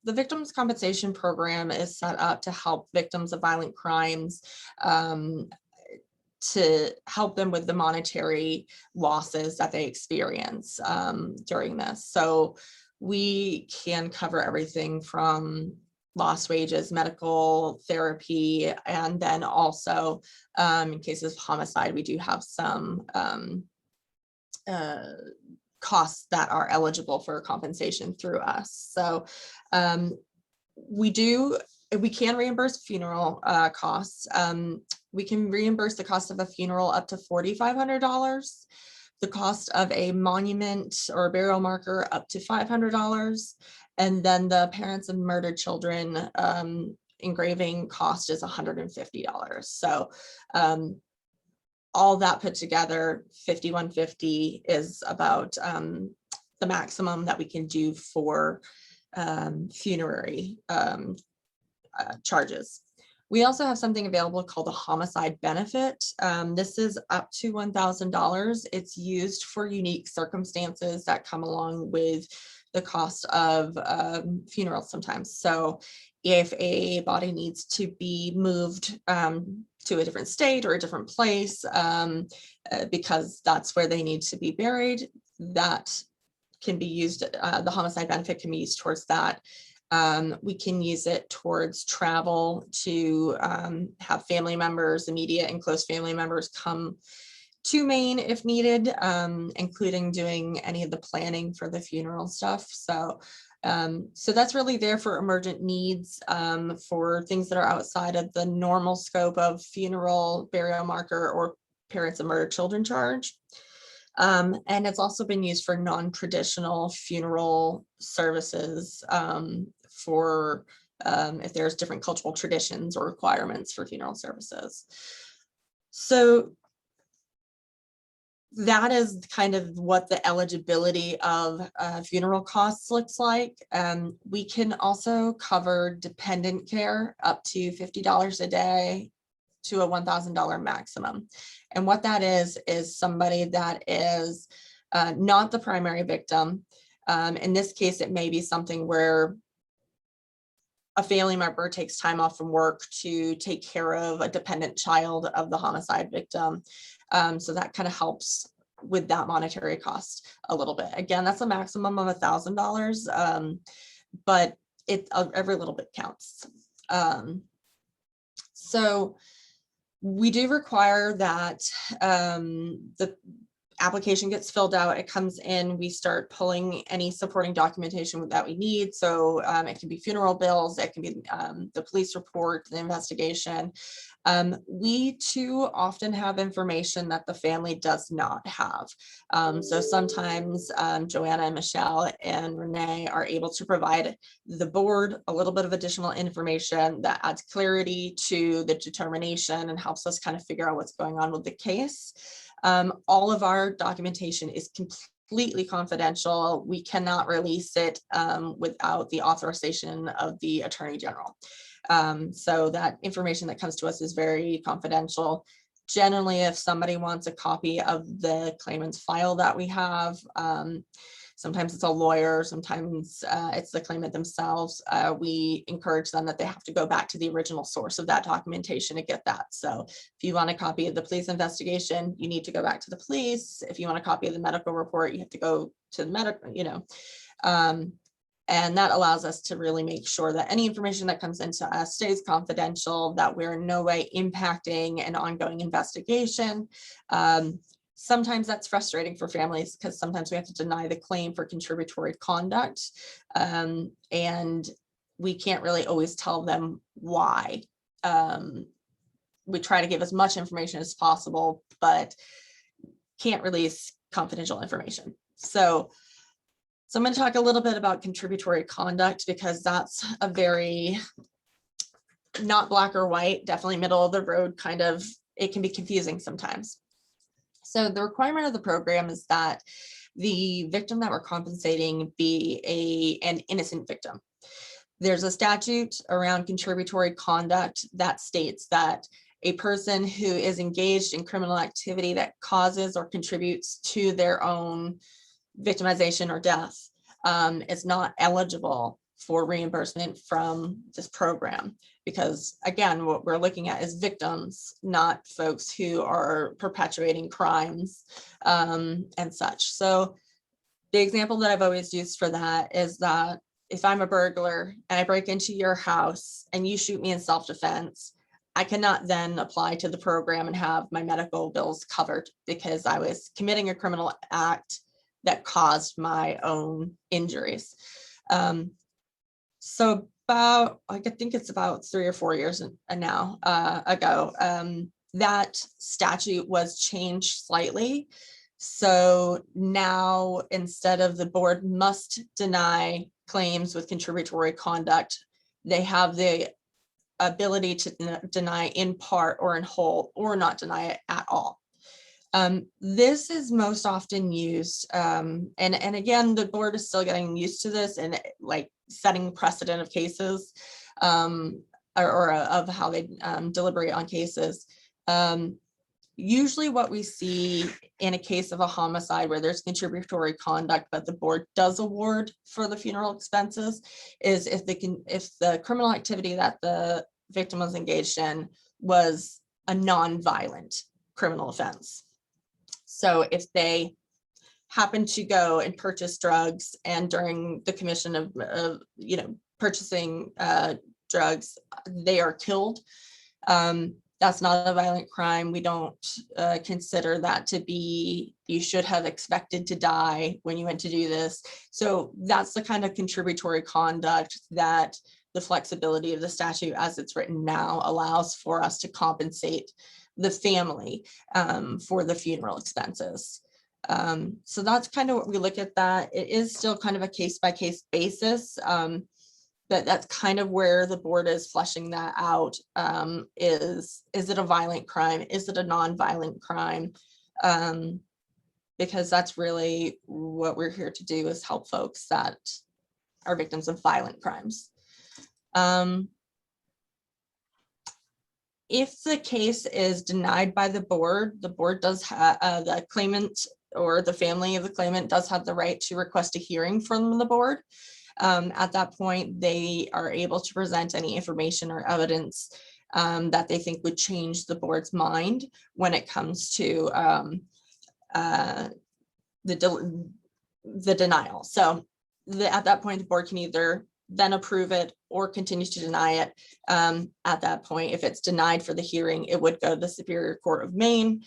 the Victims Compensation Program is set up to help victims of violent crimes, to help them with the monetary losses that they experience during this. So we can cover everything from lost wages, medical therapy, and then also in cases of homicide, we do have some costs that are eligible for compensation through us. So we can reimburse funeral costs. We can reimburse the cost of a funeral up to $4,500, the cost of a monument or a burial marker up to $500, and then the parents of murdered children engraving cost is $150. So all that put together, $5,150 is about the maximum that we can do for funerary charges. We also have something available called a homicide benefit. This is up to $1,000. It's used for unique circumstances that come along with the cost of funerals sometimes. So if a body needs to be moved to a different state or a different place because that's where they need to be buried, that can be used, the homicide benefit can be used towards that. We can use it towards travel to have family members, immediate and close family members come to Maine if needed, including doing any of the planning for the funeral stuff. So that's really there for emergent needs, for things that are outside of the normal scope of funeral, burial marker, or parents of murdered children charge. And it's also been used for non-traditional funeral services for if there's different cultural traditions or requirements for funeral services. So that is kind of what the eligibility of funeral costs looks like. We can also cover dependent care up to $50 a day to a $1,000 maximum. And what that is somebody that is not the primary victim. In this case, it may be something where a family member takes time off from work to take care of a dependent child of the homicide victim. So that kind of helps with that monetary cost a little bit. Again, that's a maximum of $1,000, but every little bit counts. So we do require that the application gets filled out, it comes in, we start pulling any supporting documentation that we need. So it can be funeral bills, it can be the police report, the investigation. We too often have information that the family does not have. So sometimes Joanna and Michelle and Renee are able to provide the board a little bit of additional information that adds clarity to the determination and helps us kind of figure out what's going on with the case. All of our documentation is completely confidential. We cannot release it without the authorization of the Attorney General. So that information that comes to us is very confidential. Generally, if somebody wants a copy of the claimant's file that we have, sometimes it's a lawyer, sometimes it's the claimant themselves. We encourage them that they have to go back to the original source of that documentation to get that. So if you want a copy of the police investigation, you need to go back to the police. If you want a copy of the medical report, you have to go to the medical, and that allows us to really make sure that any information that comes into us stays confidential, that we're in no way impacting an ongoing investigation. Sometimes that's frustrating for families because sometimes we have to deny the claim for contributory conduct, and we can't really always tell them why. We try to give as much information as possible, but can't release confidential information. So I'm going to talk a little bit about contributory conduct because that's a very not black or white, definitely middle of the road kind of, it can be confusing sometimes. So the requirement of the program is that the victim that we're compensating be an innocent victim. There's a statute around contributory conduct that states that a person who is engaged in criminal activity that causes or contributes to their own victimization or death is not eligible for reimbursement from this program. Because again, what we're looking at is victims, not folks who are perpetuating crimes and such. So the example that I've always used for that is that if I'm a burglar and I break into your house and you shoot me in self-defense, I cannot then apply to the program and have my medical bills covered because I was committing a criminal act that caused my own injuries. So about, I think it's about 3 or 4 years now ago, that statute was changed slightly. So now, instead of the board must deny claims with contributory conduct, they have the ability to deny in part or in whole, or not deny it at all. This is most often used, and again, the board is still getting used to this and like setting precedent of cases, or of how they deliberate on cases. Usually what we see in a case of a homicide where there's contributory conduct that the board does award for the funeral expenses is if the criminal activity that the victim was engaged in was a non-violent criminal offense. So if they happen to go and purchase drugs, and during the commission of purchasing drugs, they are killed, that's not a violent crime. We don't consider that to be, you should have expected to die when you went to do this. So that's the kind of contributory conduct that the flexibility of the statute as it's written now allows for us to compensate the family for the funeral expenses. So that's kind of what we look at that. It is still kind of a case-by-case basis. But that's kind of where the board is fleshing that out. Is it a violent crime? Is it a non-violent crime? Because that's really what we're here to do, is help folks that are victims of violent crimes. If the case is denied by the board does have, the claimant or the family of the claimant does have the right to request a hearing from the board. At that point, they are able to present any information or evidence that they think would change the board's mind when it comes to the denial. So at that point, the board can either then approve it or continues to deny it. At that point, if it's denied for the hearing, it would go to the Superior Court of Maine,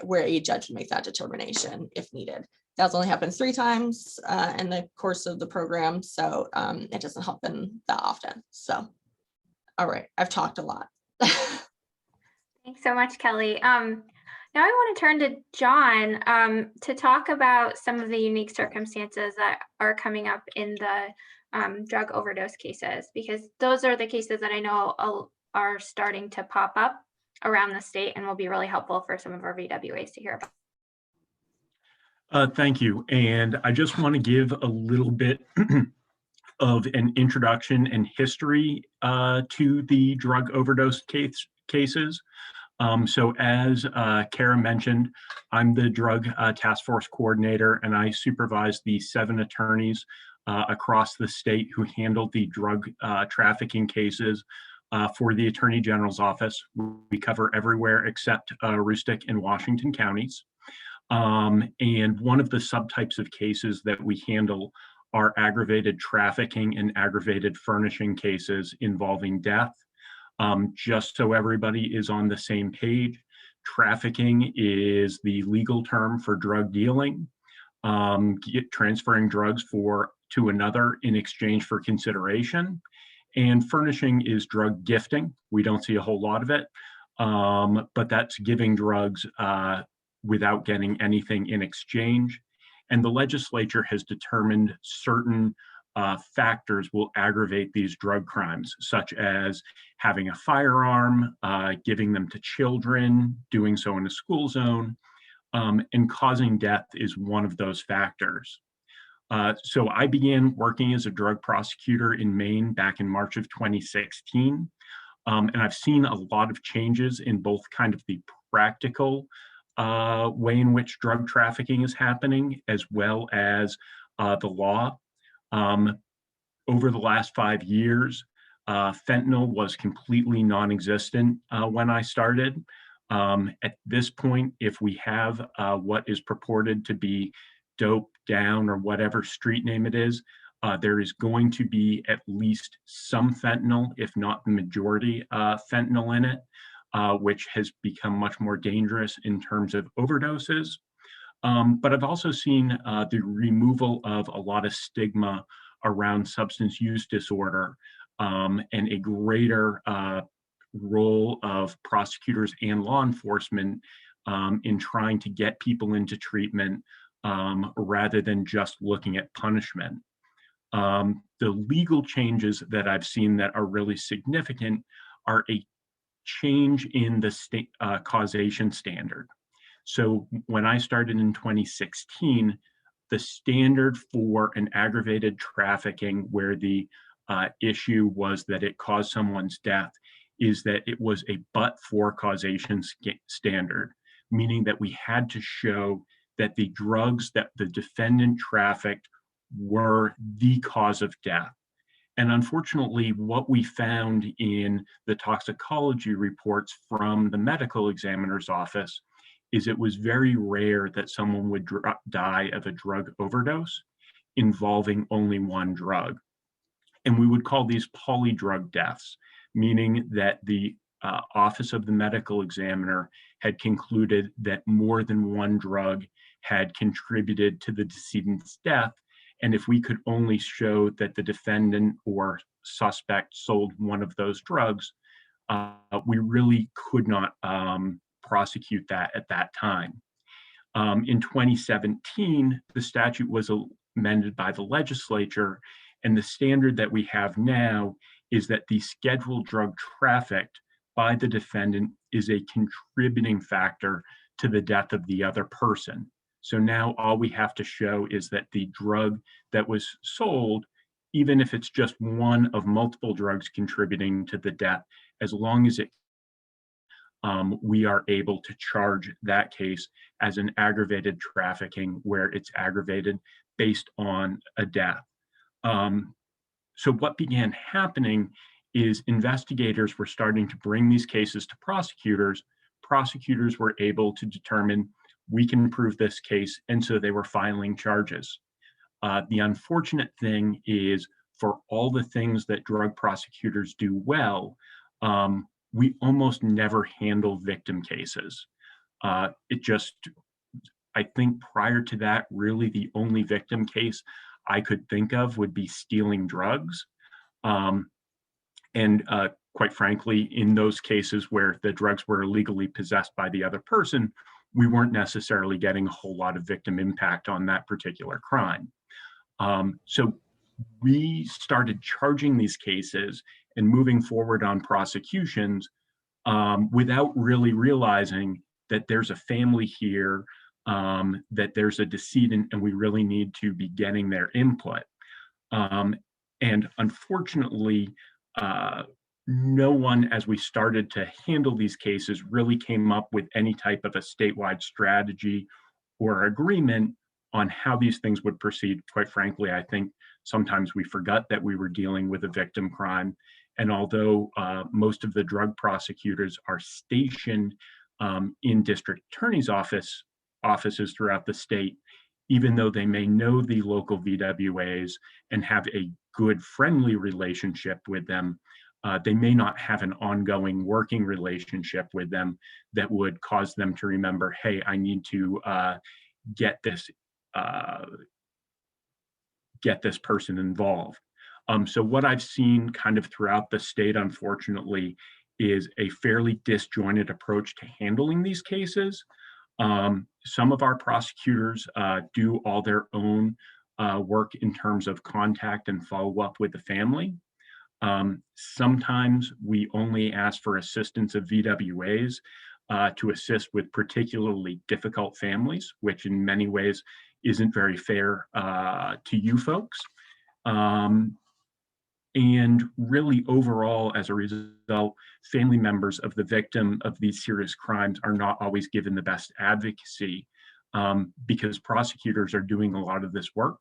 where a judge would make that determination if needed. That's only happened 3 times in the course of the program, so it doesn't happen that often. So, all right, I've talked a lot. Thanks so much, Kelly. Now I want to turn to John to talk about some of the unique circumstances that are coming up in the drug overdose cases, because those are the cases that I know are starting to pop up around the state and will be really helpful for some of our VWAs to hear about. Thank you. And I just want to give a little bit of an introduction and history to the drug overdose cases. So as Kara mentioned, I'm the drug task force coordinator, and I supervise the 7 attorneys across the state who handled the drug trafficking cases for the Attorney General's office. We cover everywhere except Aroostook and Washington counties. And one of the subtypes of cases that we handle are aggravated trafficking and aggravated furnishing cases involving death. Just so everybody is on the same page, trafficking is the legal term for drug dealing, transferring drugs to another in exchange for consideration. And furnishing is drug gifting. We don't see a whole lot of it, but that's giving drugs without getting anything in exchange. And the legislature has determined certain factors will aggravate these drug crimes, such as having a firearm, giving them to children, doing so in a school zone, and causing death is one of those factors. So I began working as a drug prosecutor in Maine back in March of 2016. And I've seen a lot of changes in both kind of the practical way in which drug trafficking is happening, as well as the law. Over the last 5 years, fentanyl was completely non-existent when I started. At this point, if we have what is purported to be dope down or whatever street name it is, There is going to be at least some fentanyl, if not the majority fentanyl in it, which has become much more dangerous in terms of overdoses. But I've also seen the removal of a lot of stigma around substance use disorder, and a greater role of prosecutors and law enforcement in trying to get people into treatment rather than just looking at punishment. The legal changes that I've seen that are really significant are a change in the causation standard. So when I started in 2016, the standard for an aggravated trafficking where the issue was that it caused someone's death is that it was a but-for causation standard, meaning that we had to show that the drugs that the defendant trafficked were the cause of death. And unfortunately, what we found in the toxicology reports from the medical examiner's office is it was very rare that someone would die of a drug overdose involving only one drug. And we would call these polydrug deaths, meaning that the office of the medical examiner had concluded that more than one drug had contributed to the decedent's death. And if we could only show that the defendant or suspect sold one of those drugs, we really could not prosecute that at that time. In 2017, the statute was amended by the legislature, and the standard that we have now is that the scheduled drug trafficked by the defendant is a contributing factor to the death of the other person. So now all we have to show is that the drug that was sold, even if it's just one of multiple drugs contributing to the death, as long as we are able to charge that case as an aggravated trafficking where it's aggravated based on a death. So what began happening is investigators were starting to bring these cases to prosecutors. Prosecutors were able to determine we can prove this case, and so they were filing charges. The unfortunate thing is for all the things that drug prosecutors do well, we almost never handle victim cases. I think prior to that, really the only victim case I could think of would be stealing drugs. And quite frankly, in those cases where the drugs were illegally possessed by the other person, we weren't necessarily getting a whole lot of victim impact on that particular crime. So we started charging these cases and moving forward on prosecutions without really realizing that there's a family here, that there's a decedent, and we really need to be getting their input. And unfortunately, no one, as we started to handle these cases, really came up with any type of a statewide strategy or agreement on how these things would proceed. Quite frankly, I think sometimes we forgot that we were dealing with a victim crime. And although most of the drug prosecutors are stationed in district attorney's offices throughout the state, even though they may know the local VWAs and have a good friendly relationship with them, they may not have an ongoing working relationship with them that would cause them to remember, hey, I need to get this person involved. So what I've seen kind of throughout the state, unfortunately, is a fairly disjointed approach to handling these cases. Some of our prosecutors do all their own work in terms of contact and follow up with the family. Sometimes we only ask for assistance of VWAs to assist with particularly difficult families, which in many ways isn't very fair to you folks. And really overall, as a result, family members of the victim of these serious crimes are not always given the best advocacy because prosecutors are doing a lot of this work,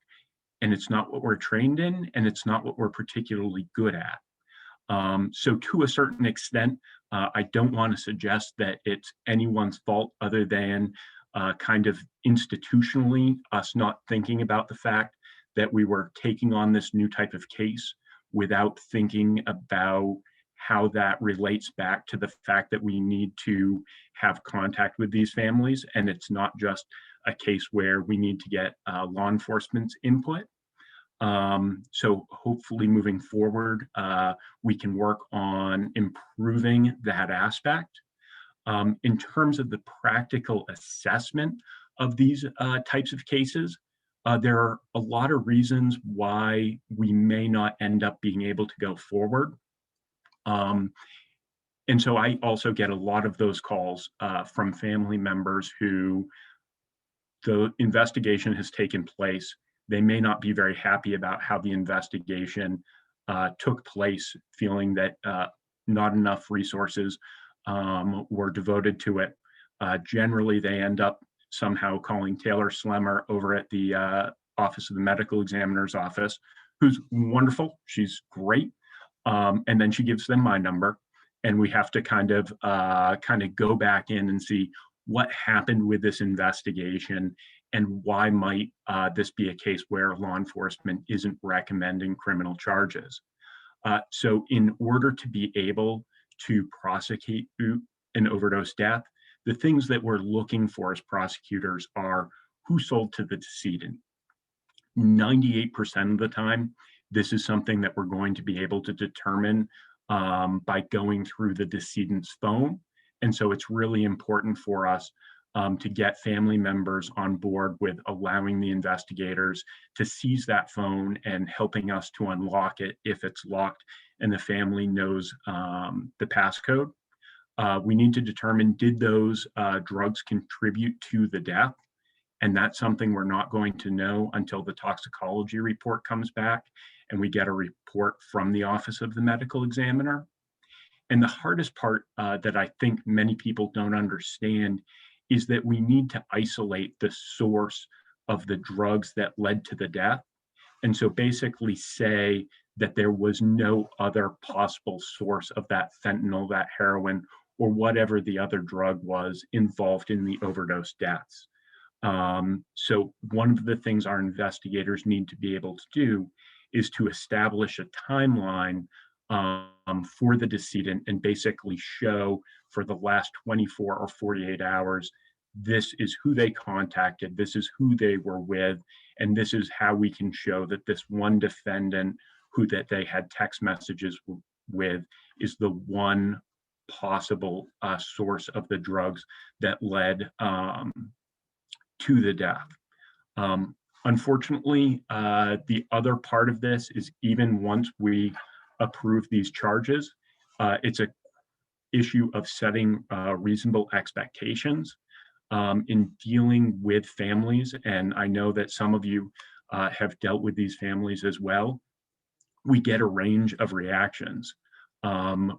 and it's not what we're trained in, and it's not what we're particularly good at. So to a certain extent, I don't want to suggest that it's anyone's fault other than kind of institutionally us not thinking about the fact that we were taking on this new type of case without thinking about how that relates back to the fact that we need to have contact with these families. And it's not just a case where we need to get law enforcement's input. So hopefully moving forward, we can work on improving that aspect. In terms of the practical assessment of these types of cases, there are a lot of reasons why we may not end up being able to go forward. And so I also get a lot of those calls from family members who the investigation has taken place. They may not be very happy about how the investigation took place, feeling that not enough resources were devoted to it. Generally, they end up somehow calling Taylor Slemmer over at the Office of the Medical Examiner's office, who's wonderful. She's great. And then she gives them my number, and we have to kind of go back in and see what happened with this investigation and why might this be a case where law enforcement isn't recommending criminal charges. So in order to be able to prosecute an overdose death, the things that we're looking for as prosecutors are who sold to the decedent. 98% of the time, this is something that we're going to be able to determine by going through the decedent's phone. And so it's really important for us to get family members on board with allowing the investigators to seize that phone and helping us to unlock it if it's locked and the family knows the passcode. We need to determine, did those drugs contribute to the death? And that's something we're not going to know until the toxicology report comes back and we get a report from the Office of the Medical Examiner. And the hardest part that I think many people don't understand is that we need to isolate the source of the drugs that led to the death. And so basically say that there was no other possible source of that fentanyl, that heroin, or whatever the other drug was involved in the overdose deaths. So one of the things our investigators need to be able to do is to establish a timeline for the decedent and basically show for the last 24 or 48 hours, this is who they contacted, this is who they were with, and this is how we can show that this one defendant who that they had text messages with is the one possible source of the drugs that led to the death. Unfortunately, the other part of this is even once we approve these charges, it's an issue of setting reasonable expectations in dealing with families. And I know that some of you have dealt with these families as well. We get a range of reactions.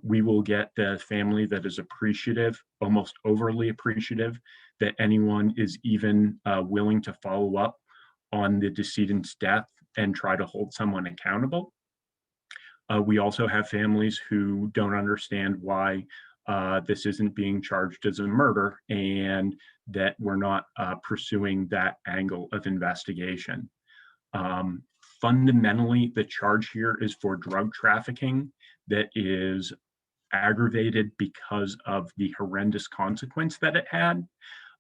We will get the family that is appreciative, almost overly appreciative, that anyone is even willing to follow up on the decedent's death and try to hold someone accountable. We also have families who don't understand why this isn't being charged as a murder and that we're not pursuing that angle of investigation. Fundamentally, the charge here is for drug trafficking that is aggravated because of the horrendous consequence that it had.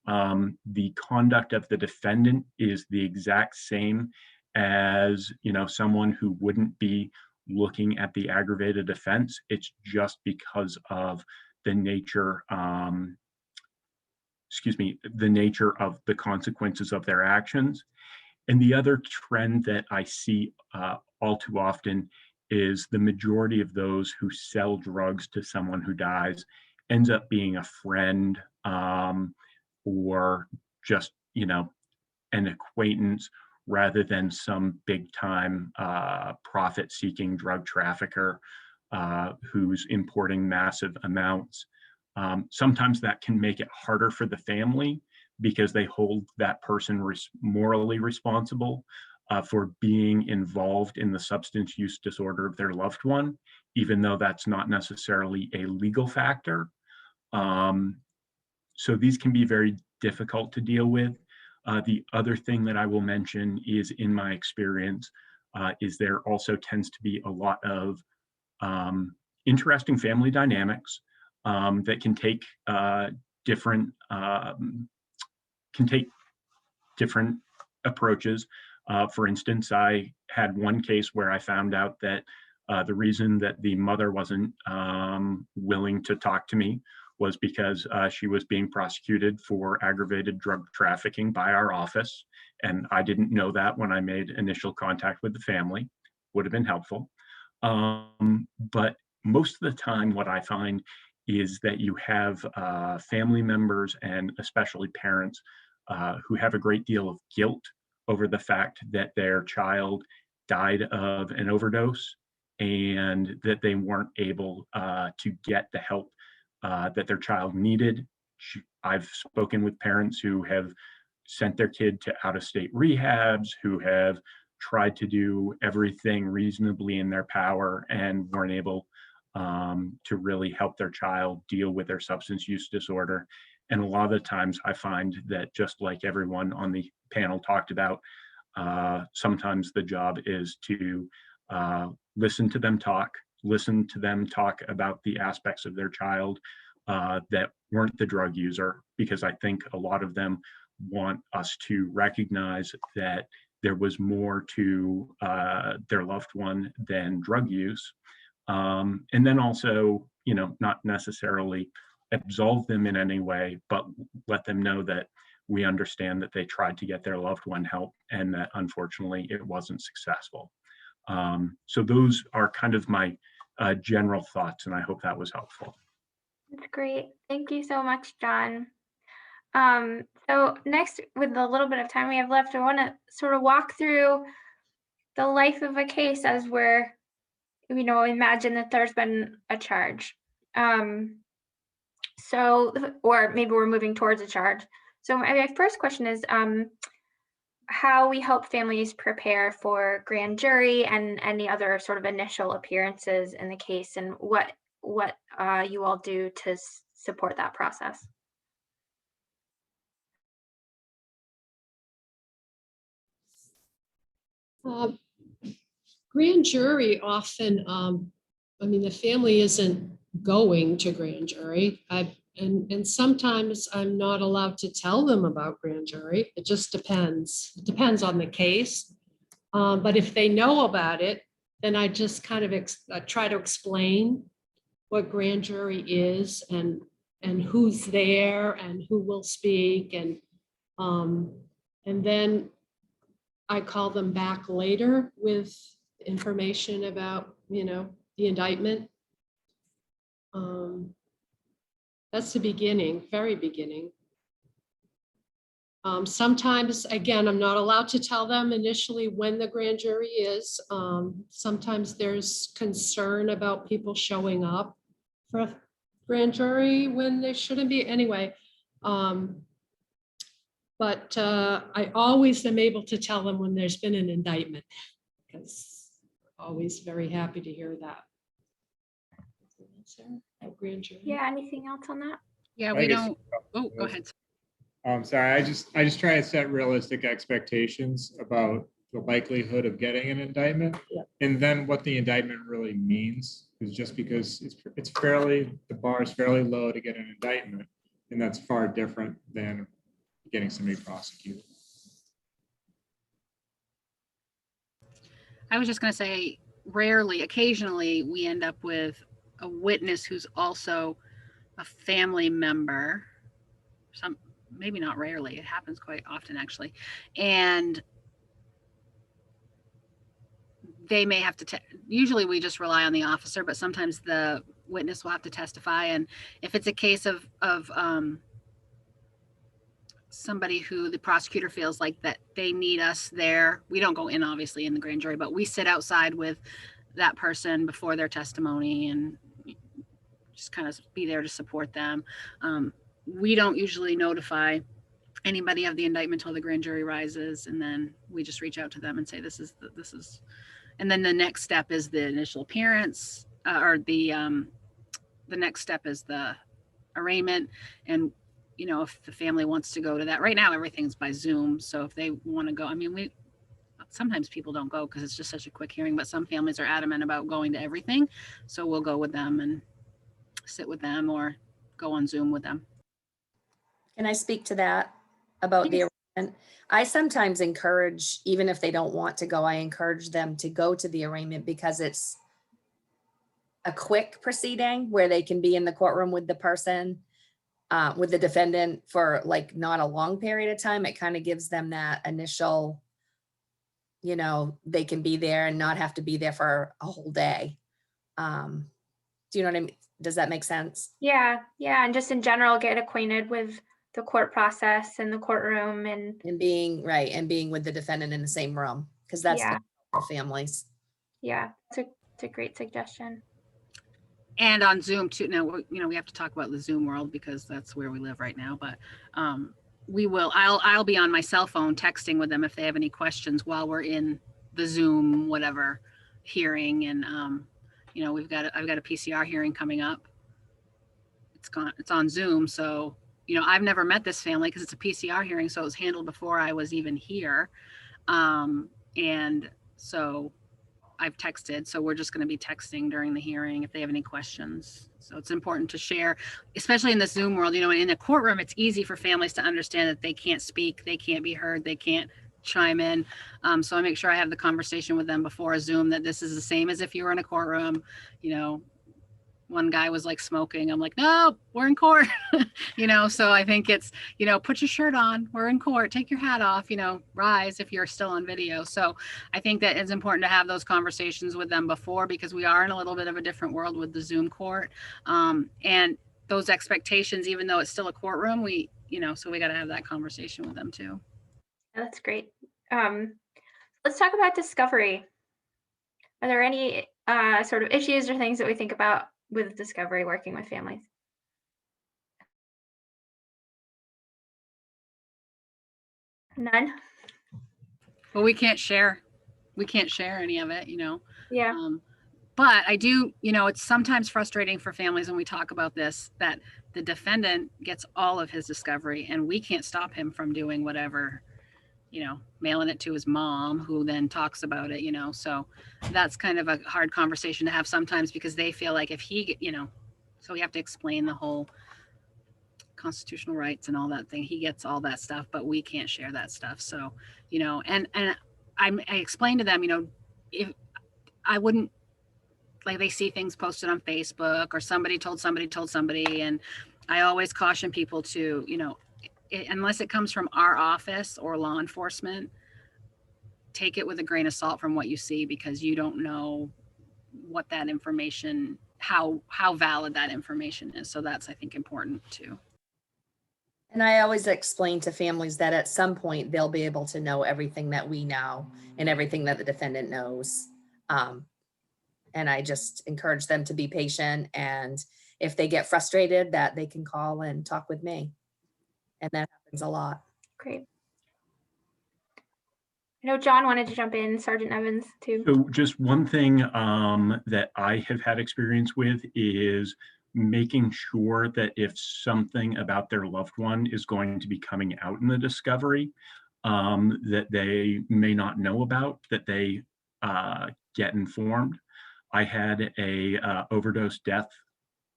The conduct of the defendant is the exact same as, someone who wouldn't be looking at the aggravated offense. It's just because of the nature, the nature of the consequences of their actions. And the other trend that I see all too often is the majority of those who sell drugs to someone who dies ends up being a friend or just, an acquaintance rather than some big time profit-seeking drug trafficker who's importing massive amounts. Sometimes that can make it harder for the family because they hold that person morally responsible for being involved in the substance use disorder of their loved one, even though that's not necessarily a legal factor. So these can be very difficult to deal with. The other thing that I will mention is, in my experience, is there also tends to be a lot of interesting family dynamics that different can take different approaches. For instance, I had one case where I found out that the reason that the mother wasn't willing to talk to me was because she was being prosecuted for aggravated drug trafficking by our office. And I didn't know that when I made initial contact with the family. Would have been helpful. But most of the time, what I find is that you have family members, and especially parents, who have a great deal of guilt over the fact that their child died of an overdose and that they weren't able to get the help that their child needed. I've spoken with parents who have sent their kid to out-of-state rehabs, who have tried to do everything reasonably in their power and weren't able to really help their child deal with their substance use disorder. And a lot of the times I find that, just like everyone on the panel talked about, sometimes the job is to listen to them talk about the aspects of their child that weren't the drug user, because I think a lot of them want us to recognize that there was more to their loved one than drug use. And then also, not necessarily absolve them in any way, but let them know that we understand that they tried to get their loved one help and that unfortunately it wasn't successful. So those are kind of my general thoughts, and I hope that was helpful. That's great. Thank you so much, John. So next, with the little bit of time we have left, I want to sort of walk through the life of a case as we're, imagine that there's been a charge. Or maybe we're moving towards a charge. So my first question is how we help families prepare for grand jury and any other sort of initial appearances in the case, and what you all do to support that process. Grand jury often, the family isn't going to grand jury. And sometimes I'm not allowed to tell them about grand jury. It just depends. It depends on the case. But if they know about it, then I just kind of try to explain what grand jury is and who's there and who will speak. And then I call them back later with information about, the indictment. That's the beginning, very beginning. Sometimes, again, I'm not allowed to tell them initially when the grand jury is. Sometimes there's concern about people showing up for a grand jury when they shouldn't be anyway. But I always am able to tell them when there's been an indictment, because I'm always very happy to hear that. Grand jury. Yeah, anything else on that? Yeah, we don't. Oh, go ahead. Sorry, I just try to set realistic expectations about the likelihood of getting an indictment, and then what the indictment really means. Is just because the bar is fairly low to get an indictment, and that's far different than getting somebody prosecuted. I was just going to say, occasionally we end up with a witness who's also a family member. Maybe not rarely, it happens quite often actually. And they may have to, usually we just rely on the officer, but sometimes the witness will have to testify. And if it's a case of somebody who the prosecutor feels like that they need us there, we don't go in obviously in the grand jury, but we sit outside with that person before their testimony and just kind of be there to support them. We don't usually notify anybody of the indictment until the grand jury rises, and then we just reach out to them and say this is, and then the next step is the initial appearance, or the next step is the arraignment, and you know, if the family wants to go to that, right now, everything's by Zoom. So if they want to go, I mean, sometimes people don't go because it's just such a quick hearing, but some families are adamant about going to everything. So we'll go with them and sit with them or go on Zoom with them. Can I speak to that about the arraignment? I sometimes encourage, even if they don't want to go, I encourage them to go to the arraignment because it's a quick proceeding where they can be in the courtroom with the person, with the defendant for like not a long period of time. It kind of gives them that initial, you know, they can be there and not have to be there for a whole day. Do you know what I mean? Does that make sense? Yeah, yeah, and just in general, get acquainted with the court process and the courtroom and And being right and being with the defendant in the same room, because that's yeah, for families. yeah, it's a great suggestion. And on Zoom too. Now, you know, we have to talk about the Zoom world because that's where we live right now, but I'll be on my cell phone texting with them if they have any questions while we're in the Zoom, whatever hearing. And, you know, I've got a PCR hearing coming up. It's on Zoom. So, you know, I've never met this family because it's a PCR hearing. So it was handled before I was even here. And so I've texted, so we're just going to be texting during the hearing if they have any questions. So it's important to share, especially in the Zoom world. You know, in a courtroom, it's easy for families to understand that they can't speak, they can't be heard, they can't chime in. So I make sure I have the conversation with them before a Zoom that this is the same as if you were in a courtroom. You know, one guy was like smoking. I'm like, no, we're in court. You know, so I think it's, you know, put your shirt on, we're in court, take your hat off, you know, rise if you're still on video. So I think that it's important to have those conversations with them before, because we are in a little bit of a different world with the Zoom court. And those expectations, even though it's still a courtroom, we, you know, so we got to have that conversation with them too. That's great. Let's talk about discovery. Are there any sort of issues or things that we think about with discovery working with families? None? Well, we can't share any of it, you know. Yeah. But I do, you know, it's sometimes frustrating for families when we talk about this, that the defendant gets all of his discovery and we can't stop him from doing whatever, you know, mailing it to his mom, who then talks about it, you know. So that's kind of a hard conversation to have sometimes, because they feel like if he, you know, so we have to explain the whole constitutional rights and all that thing. He gets all that stuff, but we can't share that stuff. So, you know, and I explained to them, you know, if I wouldn't, like, they see things posted on Facebook or somebody told somebody. And I always caution people to, you know, unless it comes from our office or law enforcement, take it with a grain of salt from what you see, because you don't know what that information, how valid that information is. So that's, I think, important too. And I always explain to families that at some point they'll be able to know everything that we know and everything that the defendant knows. And I just encourage them to be patient. And if they get frustrated, that they can call and talk with me. And that happens a lot. Great. I know John wanted to jump in, Sergeant Evans too. So just one thing that I have had experience with is making sure that if something about their loved one is going to be coming out in the discovery that they may not know about, that they get informed. I had a overdose death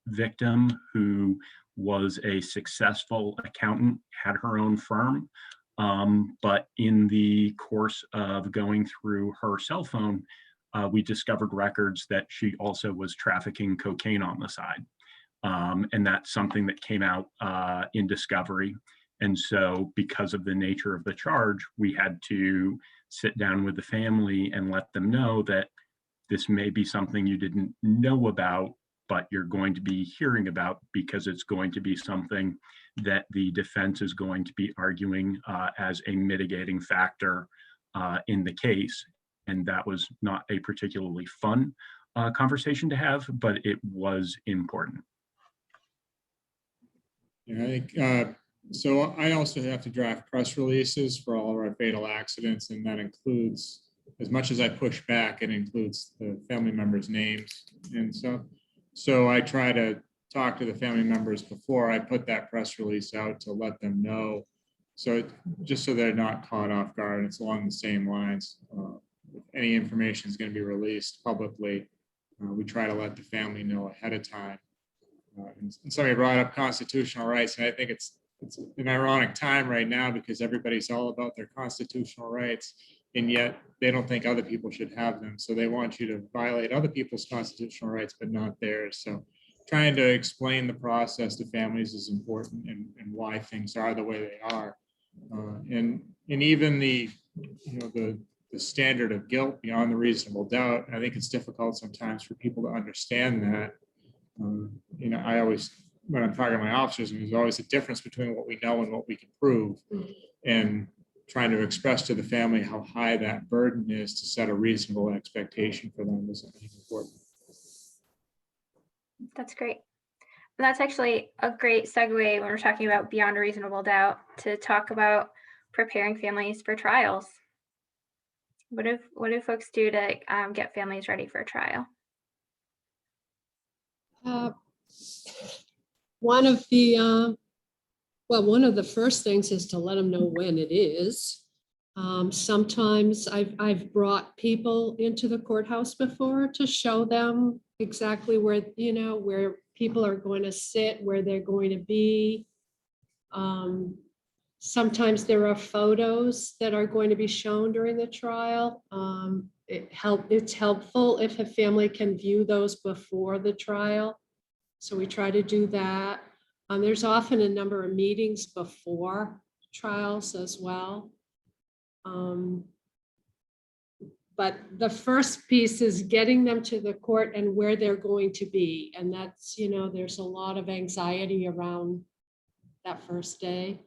victim who was a successful accountant, had her own firm. But in the course of going through her cell phone, we discovered records that she also was trafficking cocaine on the side. And that's something that came out in discovery. And so because of the nature of the charge, we had to sit down with the family and let them know that this may be something you didn't know about, but you're going to be hearing about, because it's going to be something that the defense is going to be arguing as a mitigating factor in the case. And that was not a particularly fun conversation to have, but it was important. Yeah, I think, so I also have to draft press releases for all of our fatal accidents, and that includes, as much as I push back, it includes the family members' names and stuff. So I try to talk to the family members before I put that press release out to let them know. So just so they're not caught off guard, it's along the same lines. If any information is going to be released publicly, we try to let the family know ahead of time. And somebody brought up constitutional rights, and I think it's an ironic time right now because everybody's all about their constitutional rights, and yet they don't think other people should have them. So they want you to violate other people's constitutional rights, but not theirs. So trying to explain the process to families is important, and why things are the way they are. And even the standard of guilt beyond the reasonable doubt. I think it's difficult sometimes for people to understand that. I always, when I'm talking to my officers, there's always a difference between what we know and what we can prove, and trying to express to the family how high that burden is to set a reasonable expectation for them is important. That's great. And that's actually a great segue when we're talking about beyond a reasonable doubt to talk about preparing families for trials. What do folks do to get families ready for a trial? One of the first things is to let them know when it is. Sometimes I've brought people into the courthouse before to show them exactly where people are going to sit, where they're going to be. Sometimes there are photos that are going to be shown during the trial. It's helpful if a family can view those before the trial. So we try to do that. There's often a number of meetings before trials as well. But the first piece is getting them to the court and where they're going to be. And that's, there's a lot of anxiety around that first day.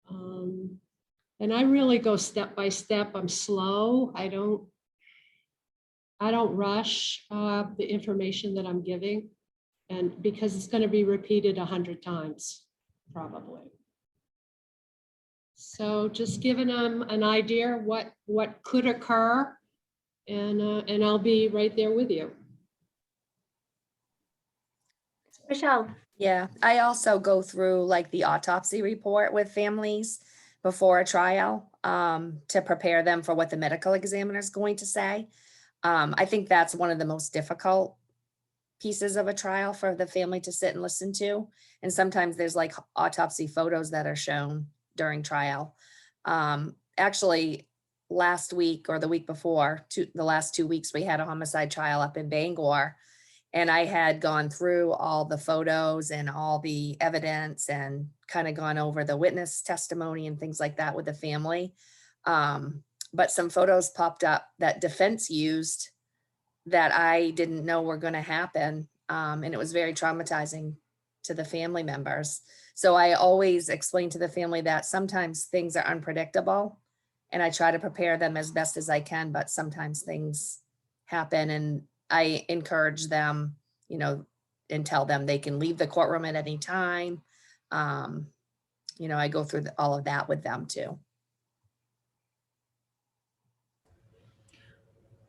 And I really go step by step. I'm slow. I don't rush the information that I'm giving, and because it's going to be repeated 100 times, probably. So just giving them an idea what could occur, and I'll be right there with you. Michelle. Yeah, I also go through like the autopsy report with families before a trial to prepare them for what the medical examiner is going to say. I think that's one of the most difficult pieces of a trial for the family to sit and listen to. And sometimes there's like autopsy photos that are shown during trial. Actually, last week or the week before, the last 2 weeks, we had a homicide trial up in Bangor. And I had gone through all the photos and all the evidence and kind of gone over the witness testimony and things like that with the family. But some photos popped up that defense used that I didn't know were going to happen. And it was very traumatizing to the family members. So I always explain to the family that sometimes things are unpredictable, and I try to prepare them as best as I can, but sometimes things happen, and I encourage them, and tell them they can leave the courtroom at any time. I go through all of that with them too.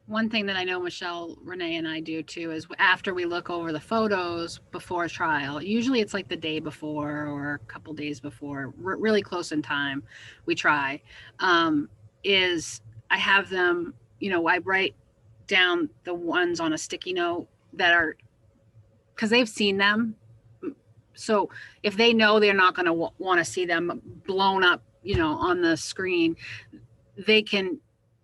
One thing that I know Michelle, Renee, and I do too is after we look over the photos before trial, usually it's like the day before or a couple days before, really close in time, we try, is I have them, I write down the ones on a sticky note that are, because they've seen them. So if they know they're not going to want to see them blown up, on the screen,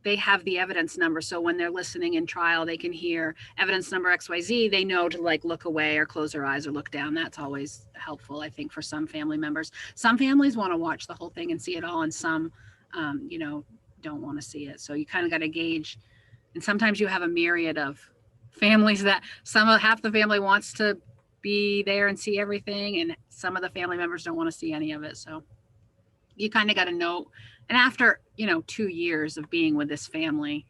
they have the evidence number. So when they're listening in trial, they can hear evidence number XYZ. They know to like look away or close their eyes or look down. That's always helpful, I think, for some family members. Some families want to watch the whole thing and see it all, and some, don't want to see it. So you kind of got to gauge. And sometimes you have a myriad of families that half the family wants to be there and see everything, and some of the family members don't want to see any of it. So you kind of got to know. And after, 2 years of being with this family,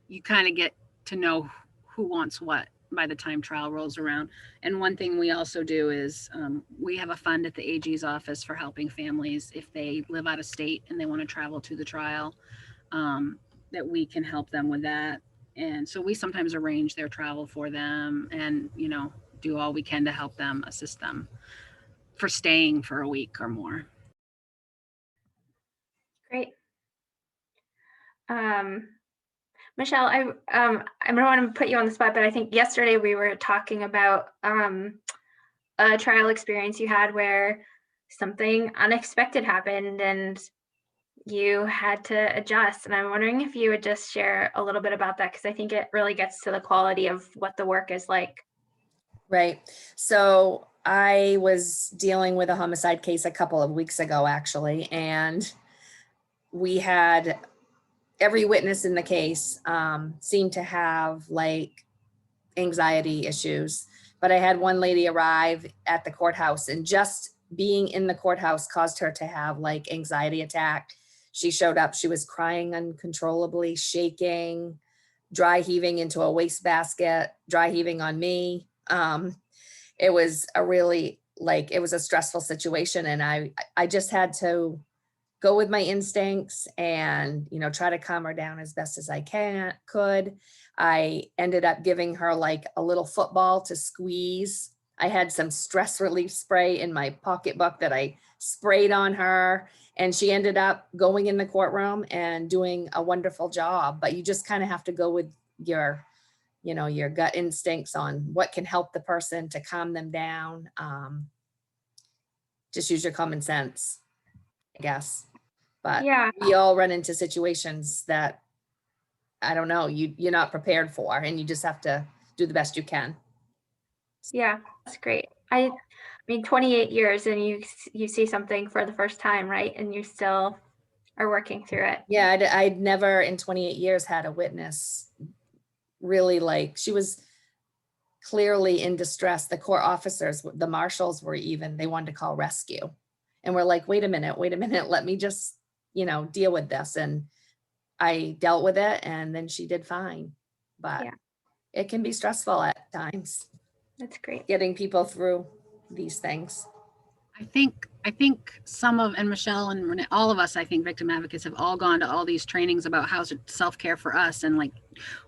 you kind of get to know who wants what by the time trial rolls around. And one thing we also do is we have a fund at the AG's office for helping families if they live out of state and they want to travel to the trial, that we can help them with that. And so we sometimes arrange their travel for them and, do all we can to help them, assist them for staying for a week or more. Great. Michelle, I don't want to put you on the spot, but I think yesterday we were talking about a trial experience you had where something unexpected happened and you had to adjust. And I'm wondering if you would just share a little bit about that, because I think it really gets to the quality of what the work is like. Right. So I was dealing with a homicide case a couple of weeks ago, actually, and we had every witness in the case seemed to have like anxiety issues. But I had one lady arrive at the courthouse, and just being in the courthouse caused her to have like anxiety attack. She showed up, she was crying uncontrollably, shaking, dry heaving into a wastebasket, dry heaving on me. It was a really it was a stressful situation, and I just had to go with my instincts and, you know, try to calm her down as best as I could. I ended up giving her like a little football to squeeze. I had some stress relief spray in my pocketbook that I sprayed on her, and she ended up going in the courtroom and doing a wonderful job. But you just kind of have to go with your, you know, your gut instincts on what can help the person to calm them down. Just use your common sense, I guess. But Yeah. we all run into situations that, I don't know, you're not prepared for, and you just have to do the best you can. Yeah, that's great. I mean, 28 years and you see something for the first time, right? And you still are working through it. Yeah, I'd never in 28 years had a witness really she was clearly in distress. The court officers, the marshals they wanted to call rescue. And we're like, wait a minute, let me just, you know, deal with this. And I dealt with it, and then she did fine. But Yeah. It can be stressful at times, That's great. getting people through these things. I think some of, and Michelle and Renee, all of us, I think victim advocates have all gone to all these trainings about how's self-care for us, and like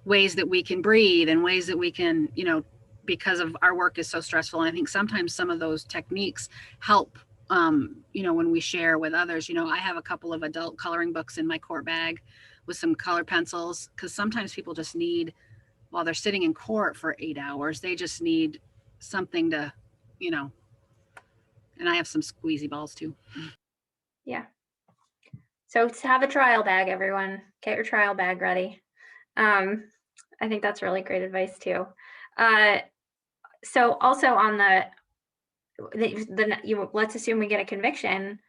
ways that we can breathe and ways that we can, you know, because of our work is so stressful. And I think sometimes some of those techniques help, you know, when we share with others. You know, I have a couple of adult coloring books in my court bag with some color pencils, because sometimes people just need, while they're sitting in court for 8 hours, they just need something to, you know, and I have some squeezy balls too. Yeah. So to have a trial bag, everyone, get your trial bag ready. I think that's really great advice too. So also on let's assume we get a conviction.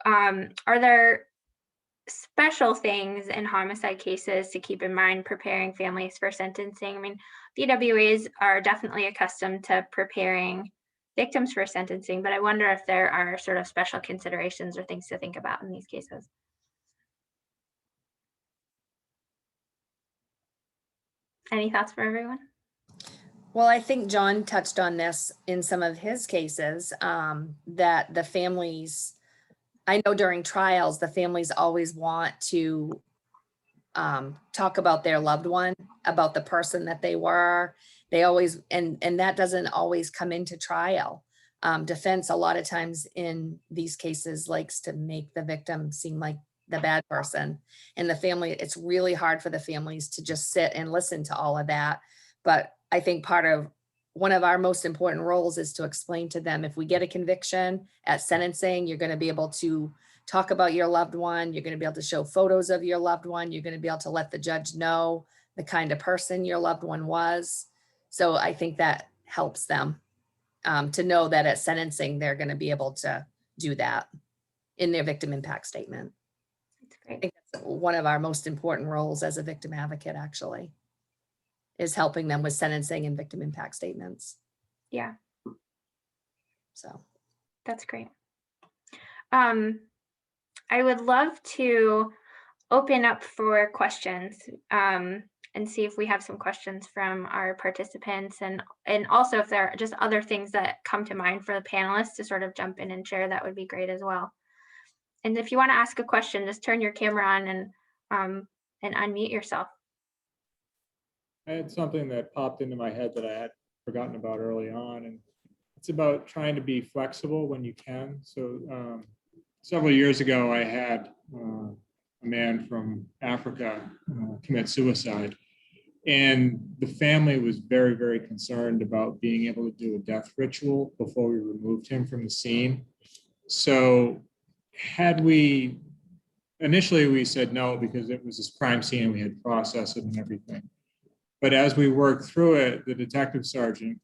Are there special things in homicide cases to keep in mind preparing families for sentencing? I mean, VWAs are definitely accustomed to preparing victims for sentencing, but I wonder if there are sort of special considerations or things to think about in these cases. Any thoughts for everyone? Well, I think John touched on this in some of his cases, that the families, I know during trials, the families always want to talk about their loved one, about the person that they were. They always, and that doesn't always come into trial. Defense, a lot of times in these cases, likes to make the victim seem like the bad person. And the family, it's really hard for the families to just sit and listen to all of that. But I think one of our most important roles is to explain to them, if we get a conviction at sentencing, you're going to be able to talk about your loved one. You're going to be able to show photos of your loved one. You're going to be able to let the judge know the kind of person your loved one was. So I think that helps them to know that at sentencing, they're going to be able to do that in their victim impact statement. That's great. I think that's one of our most important roles as a victim advocate, actually, is helping them with sentencing and victim impact statements. Yeah. So that's great. I would love to open up for questions and see if we have some questions from our participants, and also if there are just other things that come to mind for the panelists to sort of jump in and share, that would be great as well. And if you want to ask a question, just turn your camera on and unmute yourself. I had something that popped into my head that I forgotten about early on. And it's about trying to be flexible when you can. So several years ago, I had a man from Africa commit suicide. And the family was very, very concerned about being able to do a death ritual before we removed him from the scene. So initially we said no because it was this crime scene and we had processed it and everything. But as we worked through it, the detective sergeant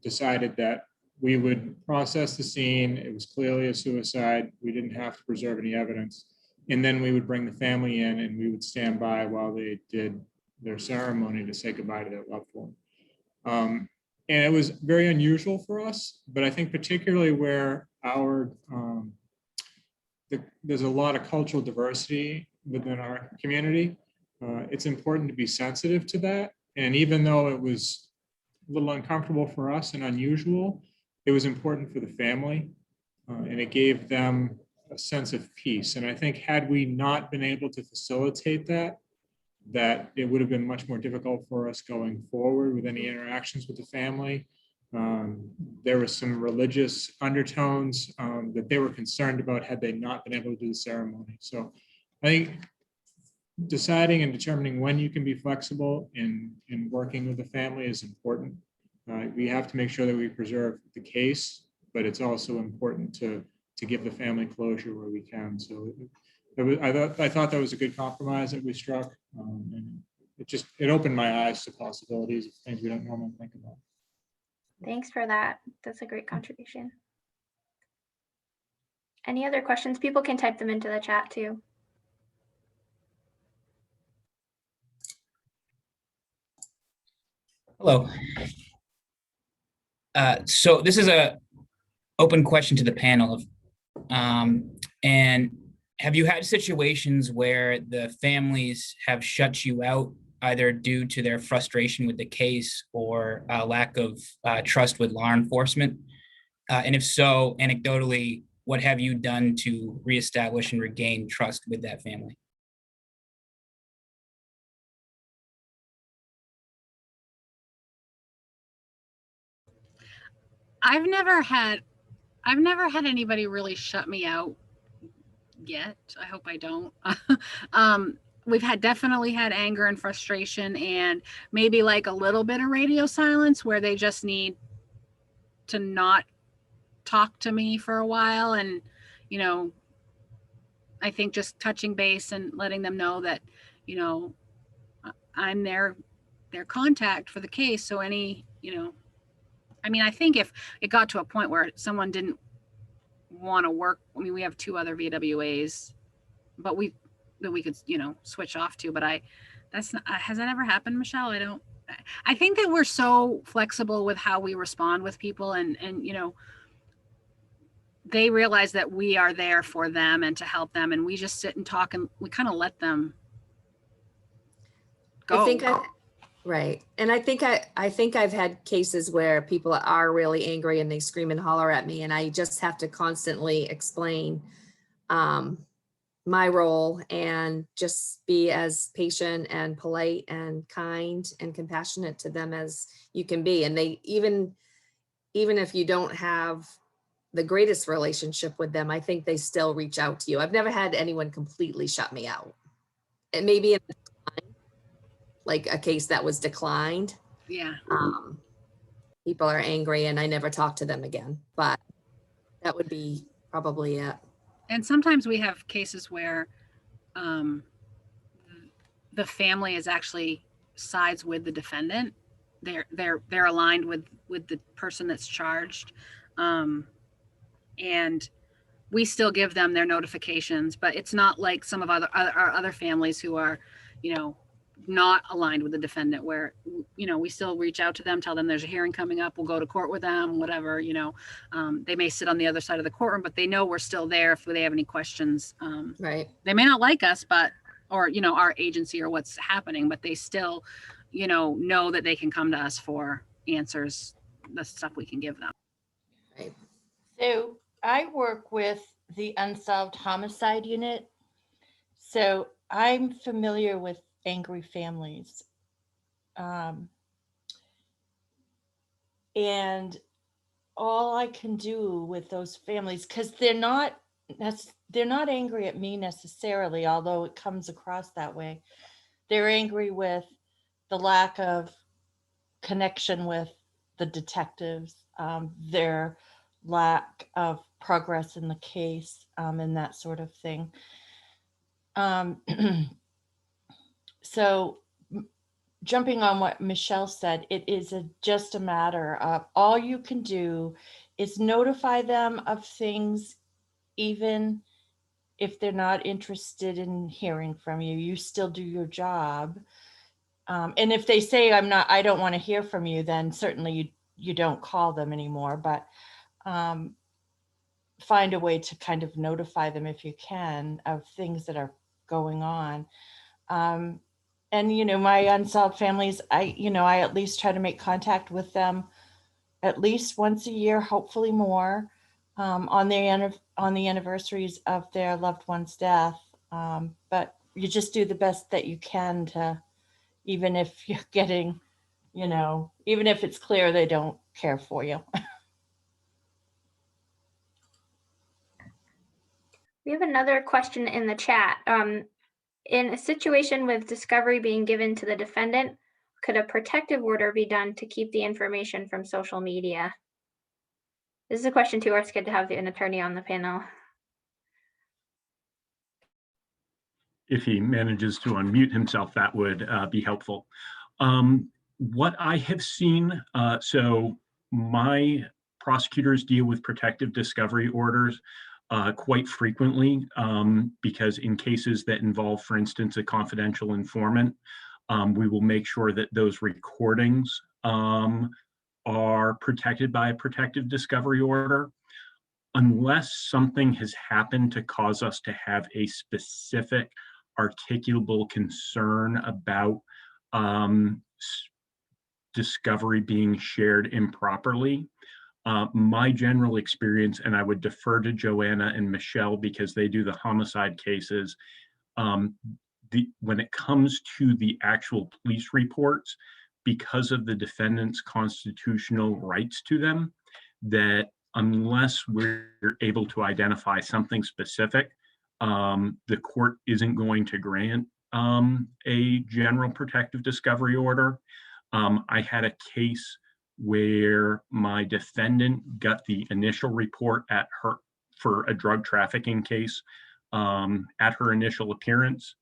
decided that we would process the scene. It was clearly a suicide. We didn't have to preserve any evidence. And then we would bring the family in and we would stand by while they did their ceremony to say goodbye to their loved one. And it was very unusual for us, but I think particularly where there's a lot of cultural diversity within our community, it's important to be sensitive to that. And even though it was a little uncomfortable for us and unusual, it was important for the family, and it gave them a sense of peace. And I think had we not been able to facilitate that it would have been much more difficult for us going forward with any interactions with the family. There were some religious undertones that they were concerned about had they not been able to do the ceremony. So I think deciding and determining when you can be flexible in working with the family is important. We have to make sure that we preserve the case, but it's also important to give the family closure where we can. So I thought that was a good compromise that we struck, and it opened my eyes to possibilities of things we don't normally think about. Thanks for that. That's a great contribution. Any other questions? People can type them into the chat too. Hello. So this is a open question to the panel. And have you had situations where the families have shut you out either due to their frustration with the case or lack of trust with law enforcement? And if so, anecdotally, what have you done to reestablish and regain trust with that family? I've never had anybody really shut me out yet. I hope I don't. We've definitely had anger and frustration and maybe like a little bit of radio silence where they just need to not talk to me for a while. And, you know, I think just touching base and letting them know that, you know, I'm their contact for the case. So any, you know, I mean, I think if it got to a point where someone didn't want to work, I mean, we have 2 other VWAs, but we could, you know, switch off to, but that's not, has that ever happened, Michelle? I think that we're so flexible with how we respond with people and, you know, they realize that we are there for them and to help them. And we just sit and talk and we kind of let them go. Right. And I think I've had cases where people are really angry and they scream and holler at me, and I just have to constantly explain my role and just be as patient and polite and kind and compassionate to them as you can be. And they even if you don't have the greatest relationship with them, I think they still reach out to you. I've never had anyone completely shut me out. And maybe like a case that was declined. Yeah. People are angry and I never talk to them again, but that would be probably it. And sometimes we have cases where the family is actually sides with the defendant. They're aligned with the person that's charged. And we still give them their notifications, but it's not like some of our other families who are, you know, not aligned with the defendant, where, you know, we still reach out to them, tell them there's a hearing coming up, we'll go to court with them, whatever, you know. They may sit on the other side of the courtroom, but they know we're still there if they have any questions. Right. They may not like us, or, you know, our agency or what's happening, but they still, you know that they can come to us for answers, the stuff we can give them. Right. So I work with the Unsolved Homicide Unit. So I'm familiar with angry families. And all I can do with those families, because they're not angry at me necessarily, although it comes across that way. They're angry with the lack of connection with the detectives, their lack of progress in the case, and that sort of thing. So jumping on what Michelle said, it is just a matter of all you can do is notify them of things, even if they're not interested in hearing from you. You still do your job. And if they say, I don't want to hear from you, then certainly you don't call them anymore. But find a way to kind of notify them if you can of things that are going on. And, my unsolved families, I at least try to make contact with them at least once a year, hopefully more, on the anniversaries of their loved one's death. But you just do the best that you can to, even if you're getting, even if it's clear they don't care for you. We have another question in the chat. In a situation with discovery being given to the defendant, could a protective order be done to keep the information from social media? This is a question too, or it's good to have an attorney on the panel. If he manages to unmute himself, that would be helpful. What I have seen, so my prosecutors deal with protective discovery orders quite frequently, because in cases that involve, for instance, a confidential informant, we will make sure that those recordings are protected by a protective discovery order. Unless something has happened to cause us to have a specific articulable concern about discovery being shared improperly, my general experience, and I would defer to Joanna and Michelle because they do the homicide cases, when it comes to the actual police reports, because of the defendant's constitutional rights to them, that unless we're able to identify something specific, the court isn't going to grant a general protective discovery order. I had a case where my defendant got the initial report at her for a drug trafficking case at her initial appearance,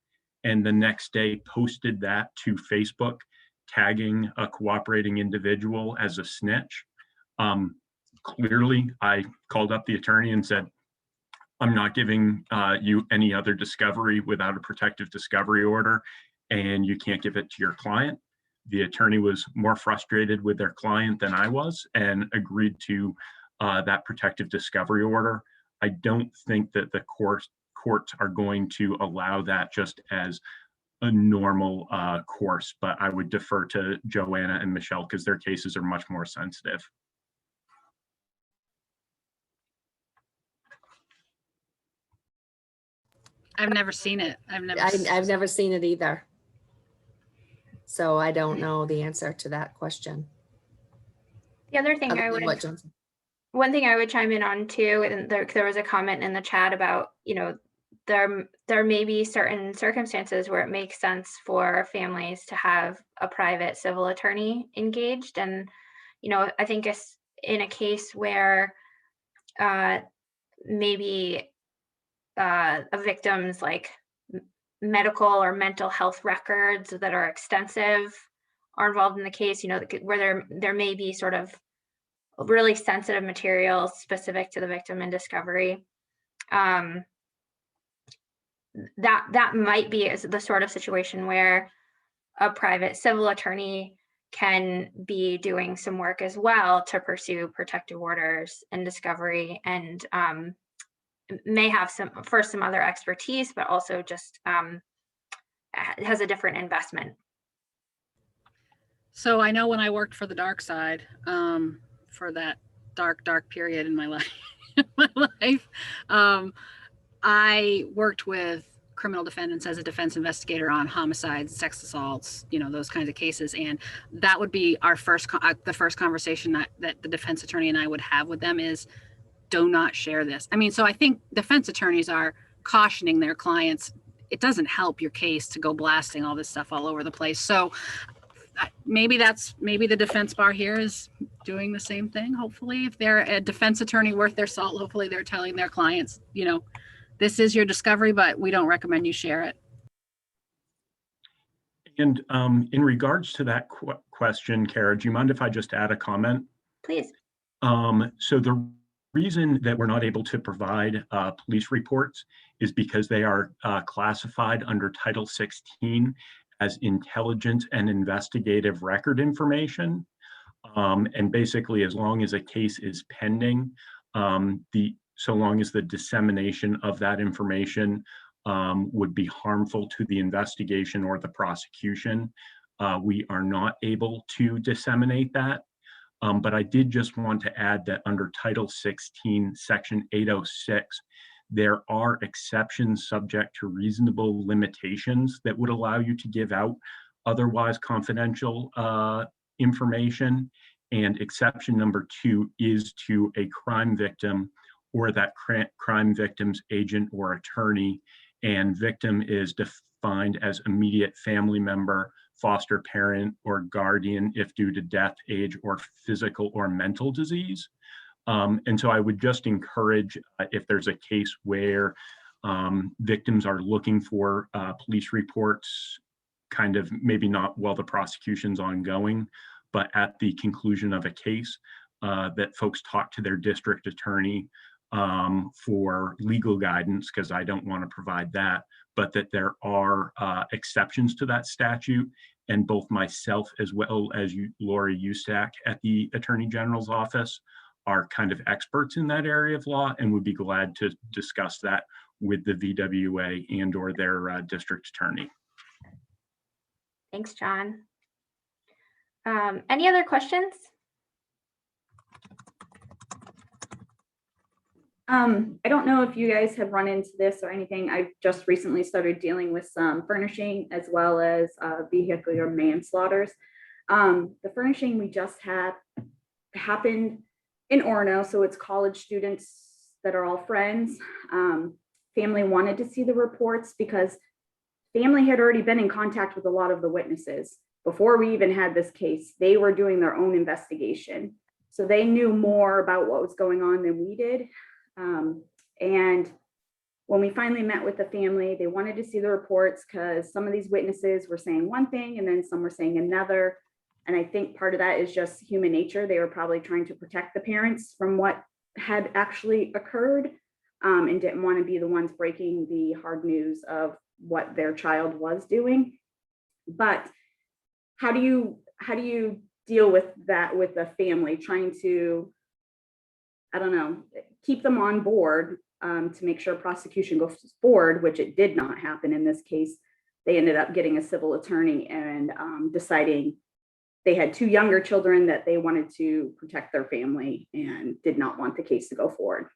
and the next day posted that to Facebook, tagging a cooperating individual as a snitch. Clearly, I called up the attorney and said, I'm not giving you any other discovery without a protective discovery order, and you can't give it to your client. The attorney was more frustrated with their client than I was and agreed to that protective discovery order. I don't think that the courts are going to allow that just as a normal course, but I would defer to Joanna and Michelle because their cases are much more sensitive. I've never seen it. I've never seen it either. So I don't know the answer to that question. The other thing one thing I would chime in on too, and there was a comment in the chat about, there may be certain circumstances where it makes sense for families to have a private civil attorney engaged. And, I think it's in a case where maybe a victim's like medical or mental health records that are extensive are involved in the case, where there may be sort of really sensitive materials specific to the victim in discovery. That might be the sort of situation where a private civil attorney can be doing some work as well to pursue protective orders and discovery, and may have some other expertise, but also just has a different investment. So I know when I worked for the dark side, for that dark period in my life, I worked with criminal defendants as a defense investigator on homicides, sex assaults, those kinds of cases. And that would be our the first conversation that the defense attorney and I would have with them is, do not share this. I mean, so I think defense attorneys are cautioning their clients. It doesn't help your case to go blasting all this stuff all over the place. So maybe the defense bar here is doing the same thing. Hopefully, if they're a defense attorney worth their salt, hopefully they're telling their clients, this is your discovery, but we don't recommend you share it. And in regards to that question, Kara, do you mind if I just add a comment? Please. So the reason that we're not able to provide police reports is because they are classified under Title 16 as intelligence and investigative record information. And basically, as long as a case is pending, so long as the dissemination of that information would be harmful to the investigation or the prosecution, we are not able to disseminate that. But I did just want to add that under Title 16, Section 806, there are exceptions subject to reasonable limitations that would allow you to give out otherwise confidential information. And exception number 2 is to a crime victim or that crime victim's agent or attorney. And victim is defined as immediate family member, foster parent, or guardian if due to death, age, or physical or mental disease. And so I would just encourage, if there's a case where victims are looking for police reports, kind of maybe not while the prosecution's ongoing, but at the conclusion of a case, that folks talk to their district attorney for legal guidance, because I don't want to provide that, but that there are exceptions to that statute. And both myself as well as Lori Usack at the Attorney General's office are kind of experts in that area of law and would be glad to discuss that with the VWA and or their district attorney. Thanks, John. Any other questions? I don't know if you guys have run into this or anything. I've just recently started dealing with some furnishing as well as vehicular manslaughters. The furnishing we just had happened in Orono, so it's college students that are all friends. Family wanted to see the reports because family had already been in contact with a lot of the witnesses. Before we even had this case, they were doing their own investigation. So they knew more about what was going on than we did. And when we finally met with the family, they wanted to see the reports because some of these witnesses were saying one thing and then some were saying another. And I think part of that is just human nature. They were probably trying to protect the parents from what had actually occurred, and didn't want to be the ones breaking the hard news of what their child was doing. But how do you deal with that with the family, trying to, I don't know, keep them on board to make sure prosecution goes forward, which it did not happen in this case. They ended up getting a civil attorney and deciding they had 2 younger children that they wanted to protect their family and did not want the case to go forward.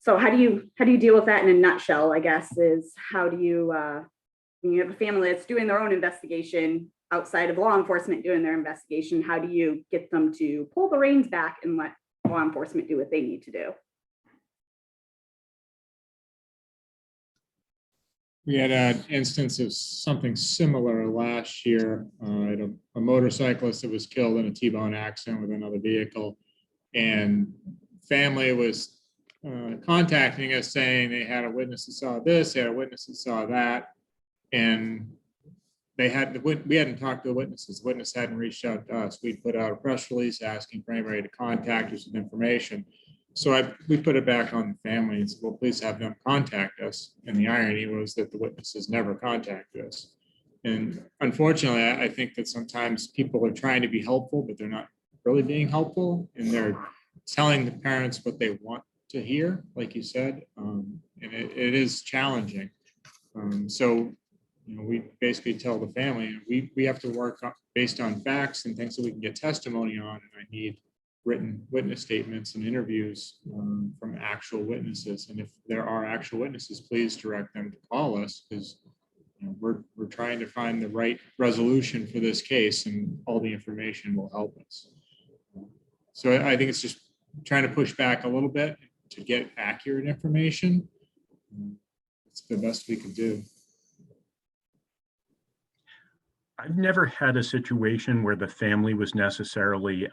So how do you deal with that in a nutshell, I guess, is how do you, when you have a family that's doing their own investigation outside of law enforcement doing their investigation, how do you get them to pull the reins back and let law enforcement do what they need to do? We had an instance of something similar last year. A motorcyclist that was killed in a T-bone accident with another vehicle, and family was contacting us saying they had a witness that saw this, they had a witness that saw that, and we hadn't talked to the witnesses. The witness hadn't reached out to us. We put out a press release asking for anybody to contact us with information. So we put it back on the family and said, well, please have them contact us. And the irony was that the witnesses never contacted us. And unfortunately, I think that sometimes people are trying to be helpful, but they're not really being helpful. And they're telling the parents what they want to hear, like you said. And it is challenging. So we basically tell the family we have to work based on facts and things that we can get testimony on. And I need written witness statements and interviews from actual witnesses. And if there are actual witnesses, please direct them to call us, because we're trying to find the right resolution for this case, and all the information will help us. So I think it's just trying to push back a little bit to get accurate information. It's the best we can do. I've never had a situation where the family was necessarily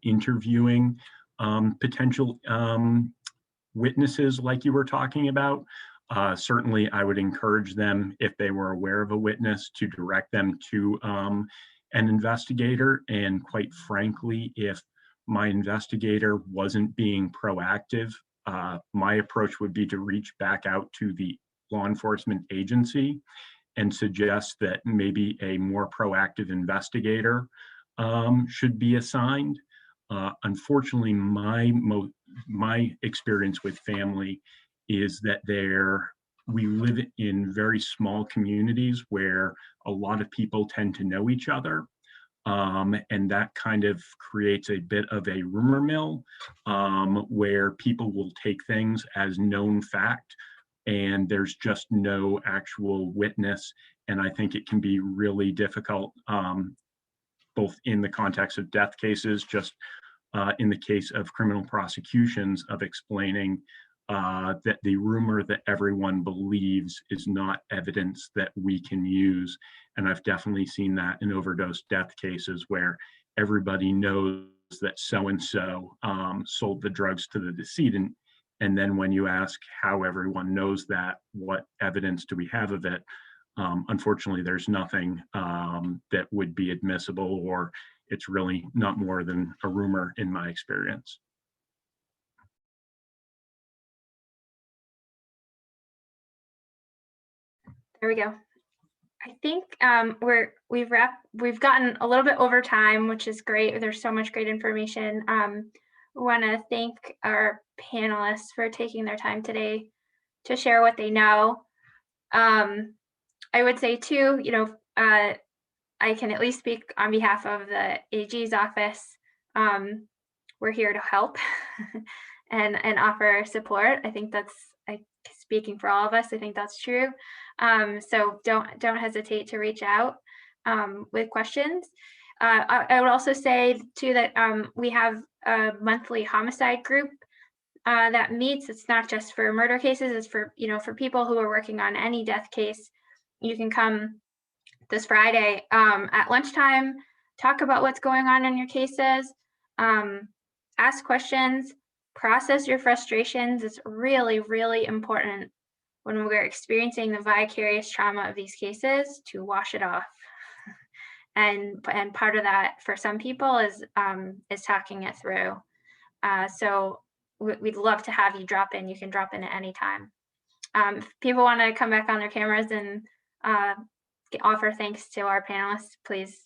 interviewing potential witnesses like you were talking about. Certainly, I would encourage them, if they were aware of a witness, to direct them to an investigator. And quite frankly, if my investigator wasn't being proactive, my approach would be to reach back out to the law enforcement agency and suggest that maybe a more proactive investigator should be assigned. Unfortunately, my experience with family is that we live in very small communities where a lot of people tend to know each other. And that kind of creates a bit of a rumor mill where people will take things as known fact, and there's just no actual witness. And I think it can be really difficult, both in the context of death cases, just in the case of criminal prosecutions, of explaining that the rumor that everyone believes is not evidence that we can use. And I've definitely seen that in overdose death cases where everybody knows that so-and-so sold the drugs to the decedent. And then when you ask how everyone knows that, what evidence do we have of it? Unfortunately, there's nothing that would be admissible, or it's really not more than a rumor in my experience. There we go. I think we've gotten a little bit over time, which is great. There's so much great information. We want to thank our panelists for taking their time today to share what they know. I would say too, I can at least speak on behalf of the AG's office. We're here to help and offer support. I think that's speaking for all of us. I think that's true. So don't hesitate to reach out with questions. I would also say too that we have a monthly homicide group that meets. It's not just for murder cases, it's for for people who are working on any death case. You can come this Friday at lunchtime, talk about what's going on in your cases, ask questions, process your frustrations. It's really, really important when we're experiencing the vicarious trauma of these cases to wash it off. And part of that for some people is talking it through. So we'd love to have you drop in. You can drop in at any time. If people want to come back on their cameras and offer thanks to our panelists, please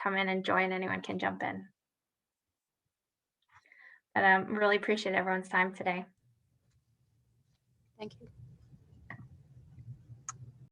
come in and join. Anyone can jump in. But really appreciate everyone's time today. Thank you.